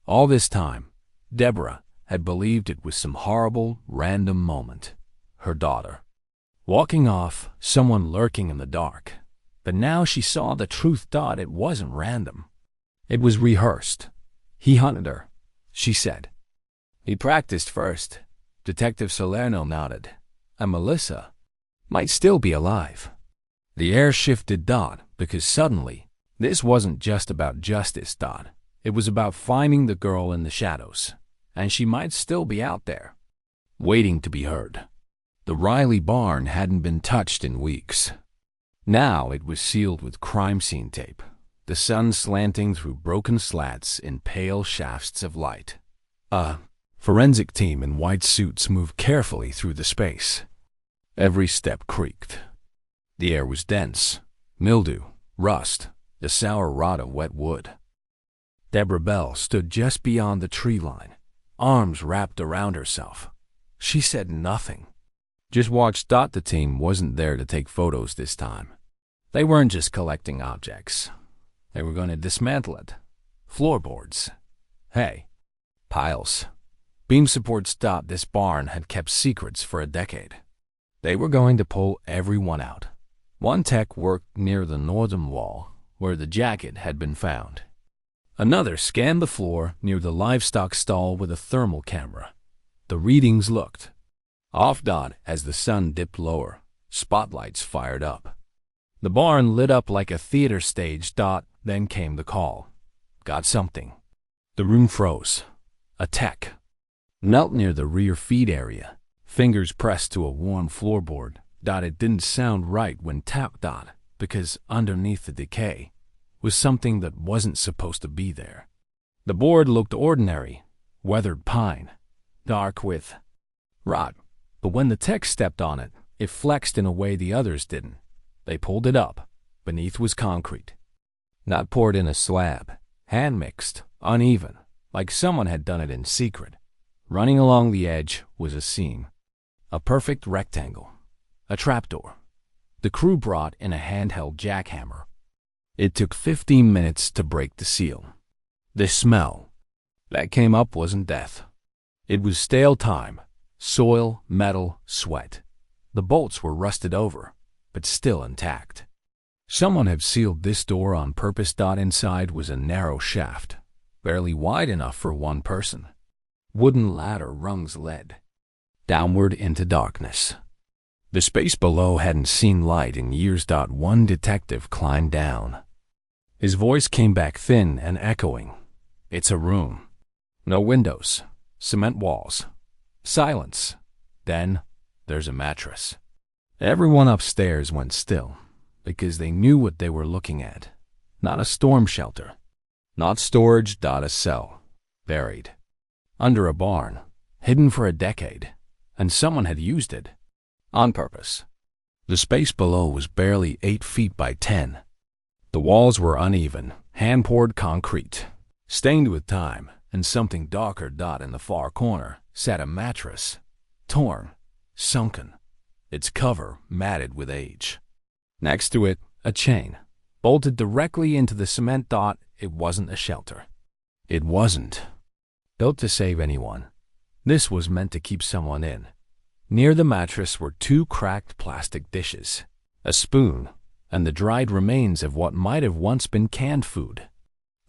All this time, Deborah had believed it was some horrible, random moment. Her daughter. Walking off, someone lurking in the dark. But now she saw the truth. It wasn't random. It was rehearsed. He hunted her, she said. He practiced first. Detective Salerno nodded. And Melissa might still be alive. The air shifted. Because suddenly, this wasn't just about justice. It was about finding the girl in the shadows. And she might still be out there, waiting to be heard. The Riley barn hadn't been touched in weeks. Now it was sealed with crime scene tape, the sun slanting through broken slats in pale shafts of light. A forensic team in white suits moved carefully through the space. Every step creaked. The air was dense. Mildew, rust, the sour rot of wet wood. Deborah Bell stood just beyond the tree line, arms wrapped around herself. She said nothing. Just watched. The team wasn't there to take photos this time. They weren't just collecting objects. They were going to dismantle it. Floorboards. Hay. Piles. Beam supports. This barn had kept secrets for a decade. They were going to pull everyone out. One tech worked near the northern wall, where the jacket had been found. Another scanned the floor near the livestock stall with a thermal camera. The readings looked off. As the sun dipped lower, spotlights fired up. The barn lit up like a theater stage. Then came the call. Got something. The room froze. A tech knelt near the rear feed area, fingers pressed to a worn floorboard. It didn't sound right when tapped. Because underneath the decay was something that wasn't supposed to be there. The board looked ordinary, weathered pine, dark with rot. But when the tech stepped on it, it flexed in a way the others didn't. They pulled it up. Beneath was concrete. Not poured in a slab, hand-mixed, uneven, like someone had done it in secret. Running along the edge was a seam. A perfect rectangle. A trapdoor. The crew brought in a handheld jackhammer. It took 15 minutes to break the seal. The smell that came up wasn't death. It was stale time, soil, metal, sweat. The bolts were rusted over, but still intact. Someone had sealed this door on purpose. Inside was a narrow shaft, barely wide enough for one person. Wooden ladder rungs led downward into darkness. The space below hadn't seen light in years. One detective climbed down. His voice came back thin and echoing. It's a room. No windows. Cement walls. Silence. Then there's a mattress. Everyone upstairs went still, because they knew what they were looking at. Not a storm shelter. Not storage. A cell. Buried. Under a barn. Hidden for a decade. And someone had used it. On purpose. The space below was barely 8 feet by 10. The walls were uneven, hand-poured concrete, stained with time, and something darker. In the far corner sat a mattress, torn, sunken, its cover matted with age. Next to it, a chain, bolted directly into the cement. It wasn't a shelter. It wasn't built to save anyone. This was meant to keep someone in. Near the mattress were 2 cracked plastic dishes, a spoon, and the dried remains of what might have once been canned food.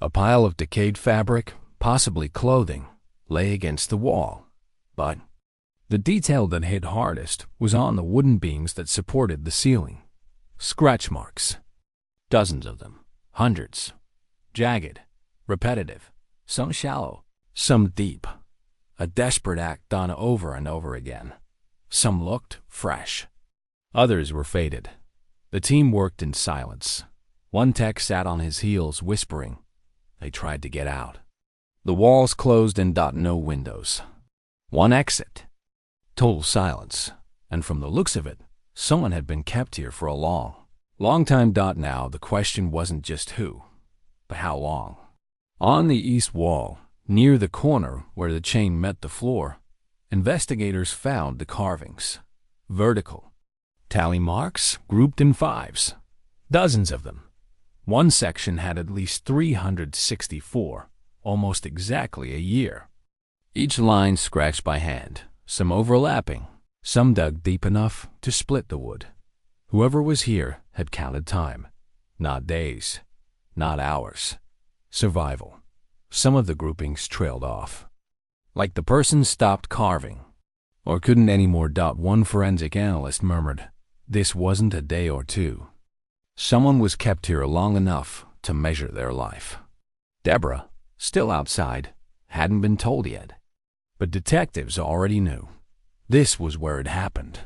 A pile of decayed fabric, possibly clothing, lay against the wall. But the detail that hit hardest was on the wooden beams that supported the ceiling. Scratch marks. Dozens of them. Hundreds. Jagged. Repetitive. Some shallow. Some deep. A desperate act done over and over again. Some looked fresh. Others were faded. The team worked in silence. One tech sat on his heels, whispering. They tried to get out. The walls closed in. No windows. One exit. Total silence. And from the looks of it, someone had been kept here for a long time. Now the question wasn't just who, but how long. On the east wall, near the corner where the chain met the floor, investigators found the carvings. Vertical. Tally marks grouped in fives. Dozens of them. One section had at least 364, almost exactly a year. Each line scratched by hand, some overlapping, some dug deep enough to split the wood. Whoever was here had counted time. Not days, not hours. Survival. Some of the groupings trailed off. Like the person stopped carving, or couldn't anymore. One forensic analyst murmured, "This wasn't a day or two. Someone was kept here long enough to measure their life." Deborah, still outside, hadn't been told yet. But detectives already knew. This was where it happened.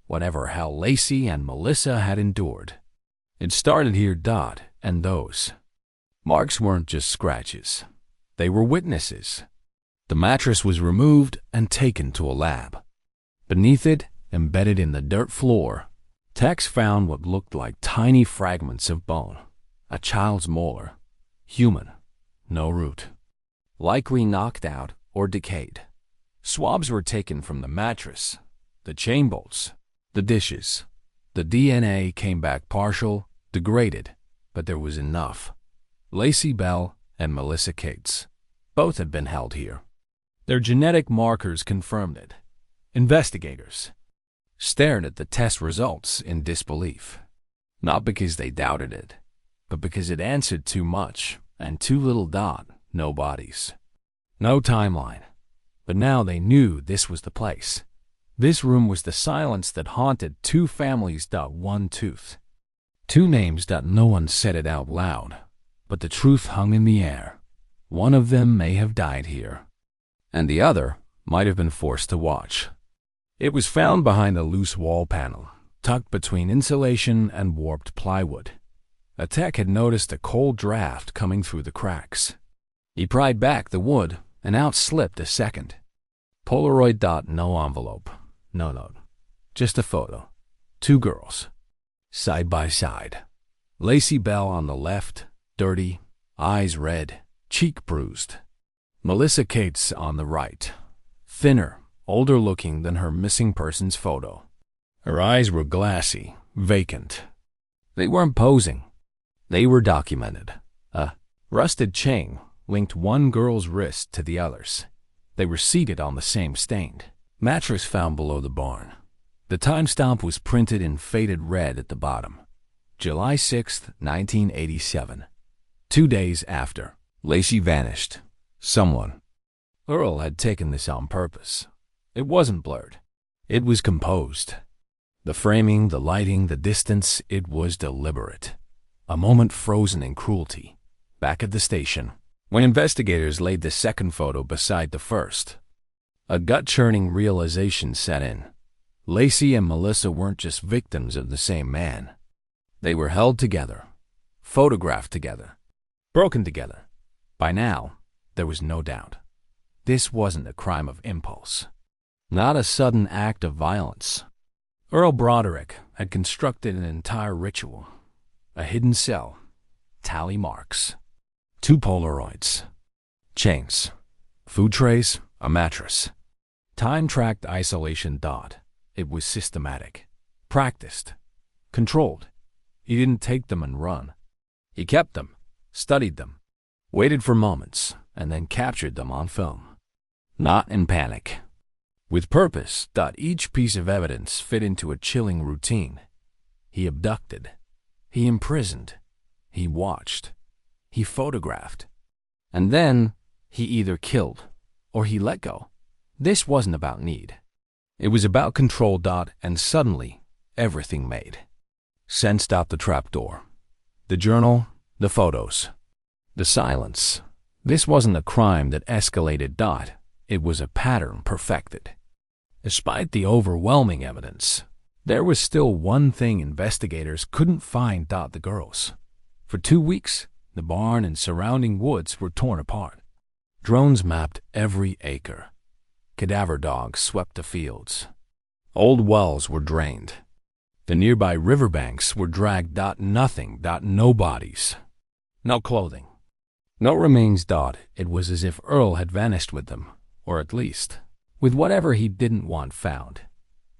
Whatever hell Lacey and Melissa had endured. It started here. And those marks weren't just scratches. They were witnesses. The mattress was removed and taken to a lab. Beneath it, embedded in the dirt floor, techs found what looked like tiny fragments of bone. A child's molar. Human. No root. Likely knocked out or decayed. Swabs were taken from the mattress, the chain bolts, the dishes. The DNA came back partial, degraded, but there was enough. Lacey Bell and Melissa Cates. Both had been held here. Their genetic markers confirmed it. Investigators stared at the test results in disbelief. Not because they doubted it, but because it answered too much and too little. No bodies. No timeline. But now they knew this was the place. This room was the silence that haunted two families. One tooth. Two names. No one said it out loud, but the truth hung in the air. One of them may have died here, and the other might have been forced to watch. It was found behind a loose wall panel, tucked between insulation and warped plywood. A tech had noticed a cold draft coming through the cracks. He pried back the wood, and out slipped a second. Polaroid. No envelope, no note, just a photo. Two girls, side by side. Lacey Bell on the left, dirty, eyes red, cheek bruised. Melissa Cates on the right, thinner, older looking than her missing persons photo. Her eyes were glassy, vacant. They weren't posing. They were documented. A rusted chain linked one girl's wrist to the other's. They were seated on the same stained mattress found below the barn. The timestamp was printed in faded red at the bottom. July 6th, 1987. 2 days after, Lacey vanished. Someone. Earl had taken this on purpose. It wasn't blurred. It was composed. The framing, the lighting, the distance, it was deliberate. A moment frozen in cruelty. Back at the station, when investigators laid the second photo beside the first, a gut-churning realization set in. Lacey and Melissa weren't just victims of the same man. They were held together, photographed together, broken together. By now, there was no doubt. This wasn't a crime of impulse. Not a sudden act of violence. Earl Broderick had constructed an entire ritual. A hidden cell, tally marks, 2 Polaroids, chains, food trays, a mattress. Time-tracked isolation. It was systematic, practiced, controlled. He didn't take them and run. He kept them, studied them, waited for moments, and then captured them on film. Not in panic. With purpose. Each piece of evidence fit into a chilling routine. He abducted. He imprisoned. He watched. He photographed. And then he either killed or he let go. This wasn't about need. It was about control. And suddenly, everything made sense. The trapdoor. The journal. The photos. The silence. This wasn't a crime that escalated. It was a pattern perfected. Despite the overwhelming evidence, there was still one thing investigators couldn't find. The girls. For 2 weeks, the barn and surrounding woods were torn apart. Drones mapped every acre. Cadaver dogs swept the fields. Old wells were drained. The nearby riverbanks were dragged. Nothing. No bodies. No clothing. No remains. It was as if Earl had vanished with them, or at least with whatever he didn't want found.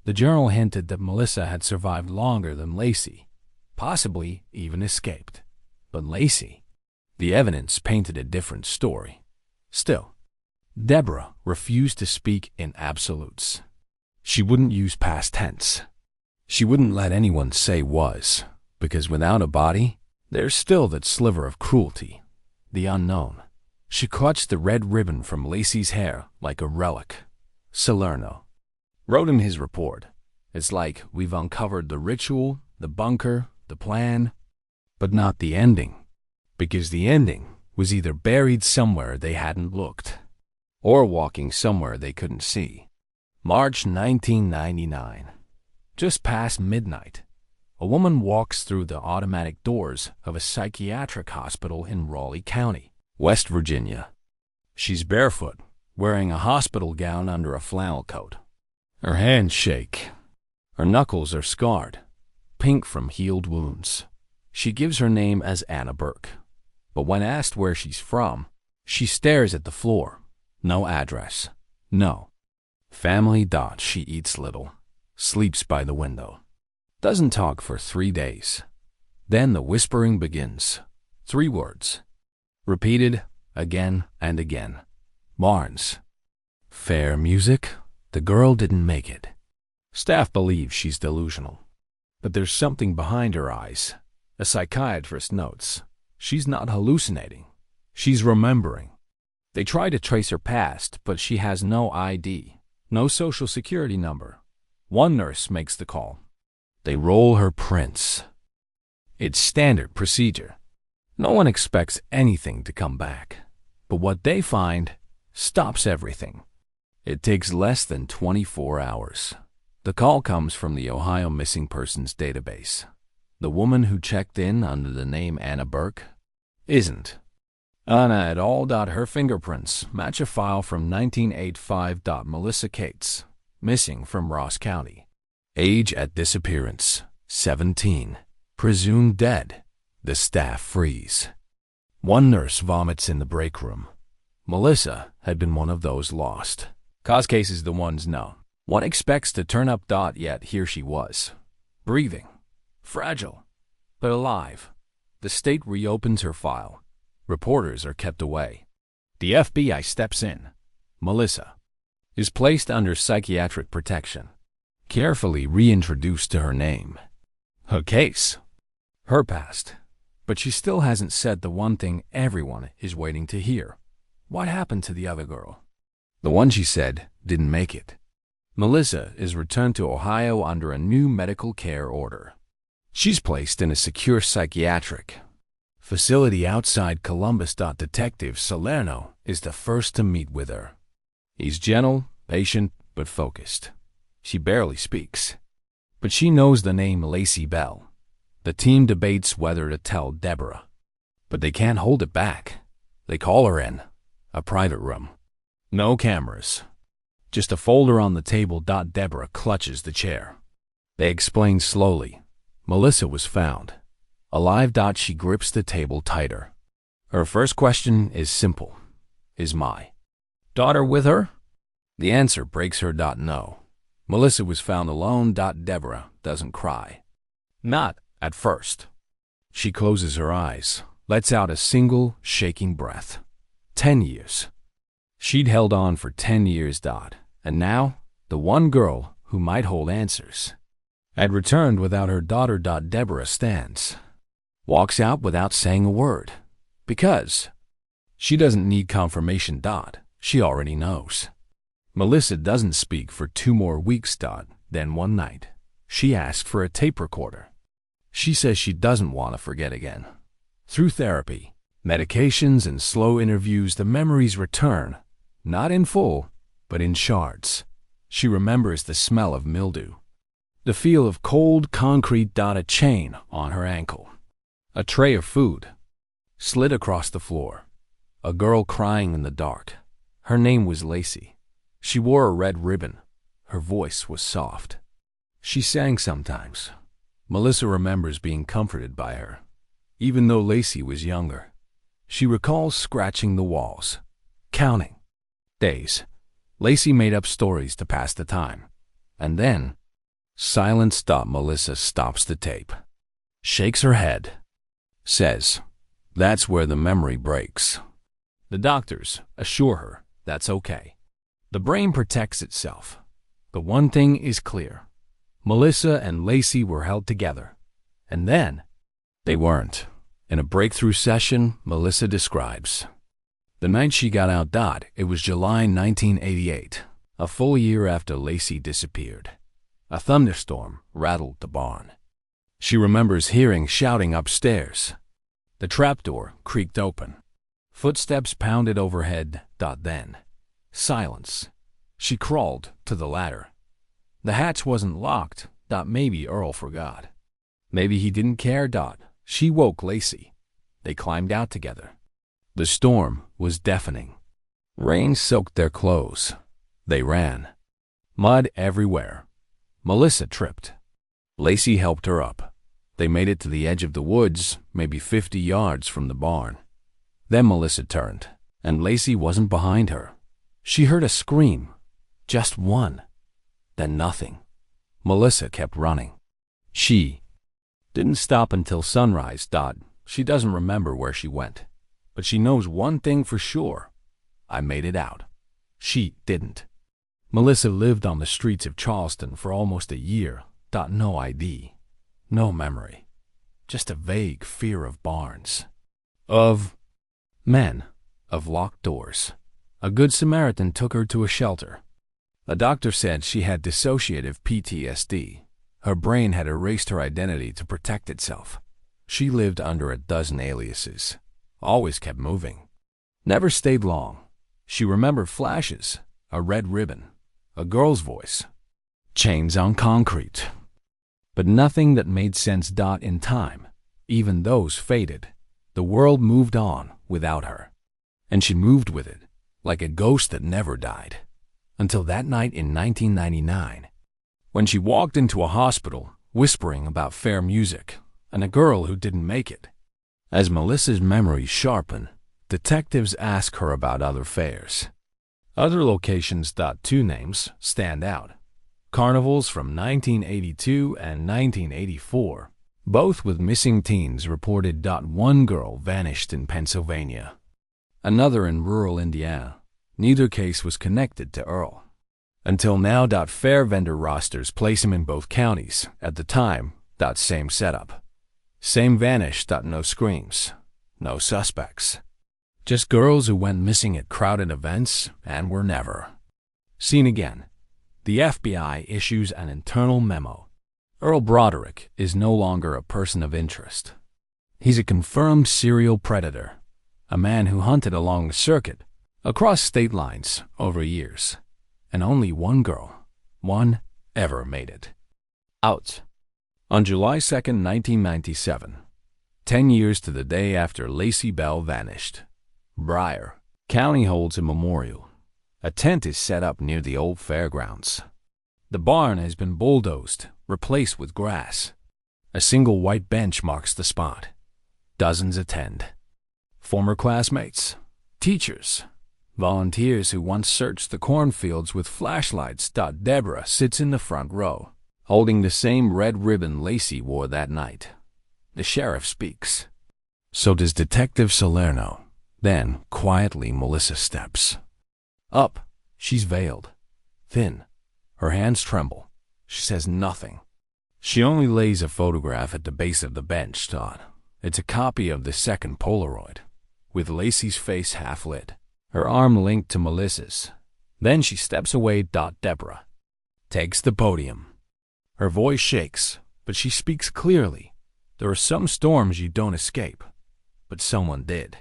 The journal hinted that Melissa had survived longer than Lacey, possibly even escaped. But Lacey, the evidence painted a different story. Still, Deborah refused to speak in absolutes. She wouldn't use past tense. She wouldn't let anyone say was, because without a body, there's still that sliver of cruelty, the unknown. She clutched the red ribbon from Lacey's hair like a relic. Salerno wrote in his report, "It's like we've uncovered the ritual, the bunker, the plan, but not the ending, because the ending was either buried somewhere they hadn't looked, or walking somewhere they couldn't see." March 1999. Just past midnight, a woman walks through the automatic doors of a psychiatric hospital in Raleigh County, West Virginia. She's barefoot, wearing a hospital gown under a flannel coat. Her hands shake. Her knuckles are scarred, pink from healed wounds. She gives her name as Anna Burke, but when asked where she's from, she stares at the floor. No address. No family. She eats little, sleeps by the window, doesn't talk for 3 days. Then the whispering begins. 3 words, repeated again and again. Barnes. Fair music. The girl didn't make it. Staff believe she's delusional, but there's something behind her eyes. A psychiatrist notes she's not hallucinating. She's remembering. They try to trace her past, but she has no ID, no social security number. One nurse makes the call. They roll her prints. It's standard procedure. No one expects anything to come back, but what they find stops everything. It takes less than 24 hours. The call comes from the Ohio Missing Persons database. The woman who checked in under the name Anna Burke isn't Anna at all. Her fingerprints match a file from 1985. Melissa Cates, missing from Ross County. Age at disappearance, 17. Presumed dead. The staff freeze. One nurse vomits in the break room. Melissa had been one of those lost. Cause cases the ones know. One expects to turn up. Yet here she was, breathing, fragile, but alive. The state reopens her file. Reporters are kept away. The FBI steps in. Melissa is placed under psychiatric protection, carefully reintroduced to her name, her case, her past. But she still hasn't said the one thing everyone is waiting to hear. What happened to the other girl? The one she said didn't make it. Melissa is returned to Ohio under a new medical care order. She's placed in a secure psychiatric facility outside Columbus. Detective Salerno is the first to meet with her. He's gentle, patient, but focused. She barely speaks, but she knows the name Lacey Bell. The team debates whether to tell Deborah, but they can't hold it back. They call her in a private room. No cameras, just a folder on the table. Deborah clutches the chair. They explain slowly. Melissa was found alive. She grips the table tighter. Her first question is simple. Is my daughter with her? The answer breaks her. No. Melissa was found alone. Deborah doesn't cry. Not at first. She closes her eyes, lets out a single shaking breath. 10 years. She'd held on for 10 years. And now, the one girl who might hold answers had returned without her daughter. Deborah stands, walks out without saying a word, because she doesn't need confirmation. She already knows. Melissa doesn't speak for 2 more weeks. Then one night, she asks for a tape recorder. She says she doesn't want to forget again. Through therapy, medications, and slow interviews, the memories return, not in full, but in shards. She remembers the smell of mildew, the feel of cold concrete. A chain on her ankle, a tray of food slid across the floor, a girl crying in the dark. Her name was Lacey. She wore a red ribbon. Her voice was soft. She sang sometimes. Melissa remembers being comforted by her, even though Lacey was younger. She recalls scratching the walls, counting days. Lacey made up stories to pass the time. And then, Silence. Melissa stops the tape, shakes her head, says, "That's where the memory breaks." The doctors assure her that's okay. The brain protects itself. The one thing is clear. Melissa and Lacey were held together. And then, they weren't. In a breakthrough session, Melissa describes, "The night she got out. It was July 1988, a full year after Lacey disappeared. A thunderstorm rattled the barn. She remembers hearing shouting upstairs. The trapdoor creaked open. Footsteps pounded overhead. Then, silence. She crawled to the ladder. The hatch wasn't locked. Maybe Earl forgot. Maybe he didn't care. She woke Lacey. They climbed out together. The storm was deafening. Rain soaked their clothes. They ran. Mud everywhere. Melissa tripped. Lacey helped her up. They made it to the edge of the woods, maybe 50 yards from the barn. Then Melissa turned, and Lacey wasn't behind her. She heard a scream. Just one. Then nothing. Melissa kept running. She didn't stop until sunrise. She doesn't remember where she went. But she knows one thing for sure. I made it out. She didn't. Melissa lived on the streets of Charleston for almost a year. No ID. No memory. Just a vague fear of barns. Of men. Of locked doors. A good Samaritan took her to a shelter. A doctor said she had dissociative PTSD. Her brain had erased her identity to protect itself. She lived under a dozen aliases. Always kept moving. Never stayed long. She remembered flashes, a red ribbon, a girl's voice, chains on concrete. But nothing that made sense. In time, even those faded. The world moved on without her. And she moved with it, like a ghost that never died. Until that night in 1999, when she walked into a hospital, whispering about fair music and a girl who didn't make it. As Melissa's memories sharpen, detectives ask her about other fairs. Other locations. Two names stand out. Carnivals from 1982 and 1984, both with missing teens reported. One girl vanished in Pennsylvania. Another in rural Indiana. Neither case was connected to Earl. Until now. Fair vendor rosters place him in both counties. At the time. Same setup. Same vanish. No screams. No suspects. Just girls who went missing at crowded events and were never seen again. The FBI issues an internal memo. Earl Broderick is no longer a person of interest. He's a confirmed serial predator, a man who hunted along the circuit, across state lines over years. And only one girl, one, ever made it out. On July 2nd, 1997, 10 years to the day after Lacey Bell vanished, Bryan County holds a memorial. A tent is set up near the old fairgrounds. The barn has been bulldozed, replaced with grass. A single white bench marks the spot. Dozens attend. Former classmates, teachers, volunteers who once searched the cornfields with flashlights. Deborah sits in the front row, holding the same red ribbon Lacey wore that night. The sheriff speaks. So does Detective Salerno. Then, quietly, Melissa steps up. She's veiled, thin. Her hands tremble. She says nothing. She only lays a photograph at the base of the bench. It's a copy of the second Polaroid, with Lacey's face half lit, her arm linked to Melissa's. Then she steps away. Deborah takes the podium. Her voice shakes, but she speaks clearly. There are some storms you don't escape, but someone did.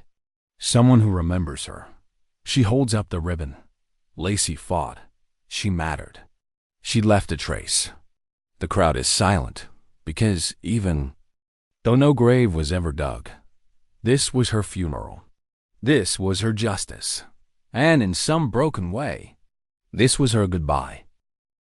Someone who remembers her. She holds up the ribbon. Lacey fought. She mattered. She left a trace. The crowd is silent, because even though no grave was ever dug, this was her funeral. This was her justice. And in some broken way, this was her goodbye.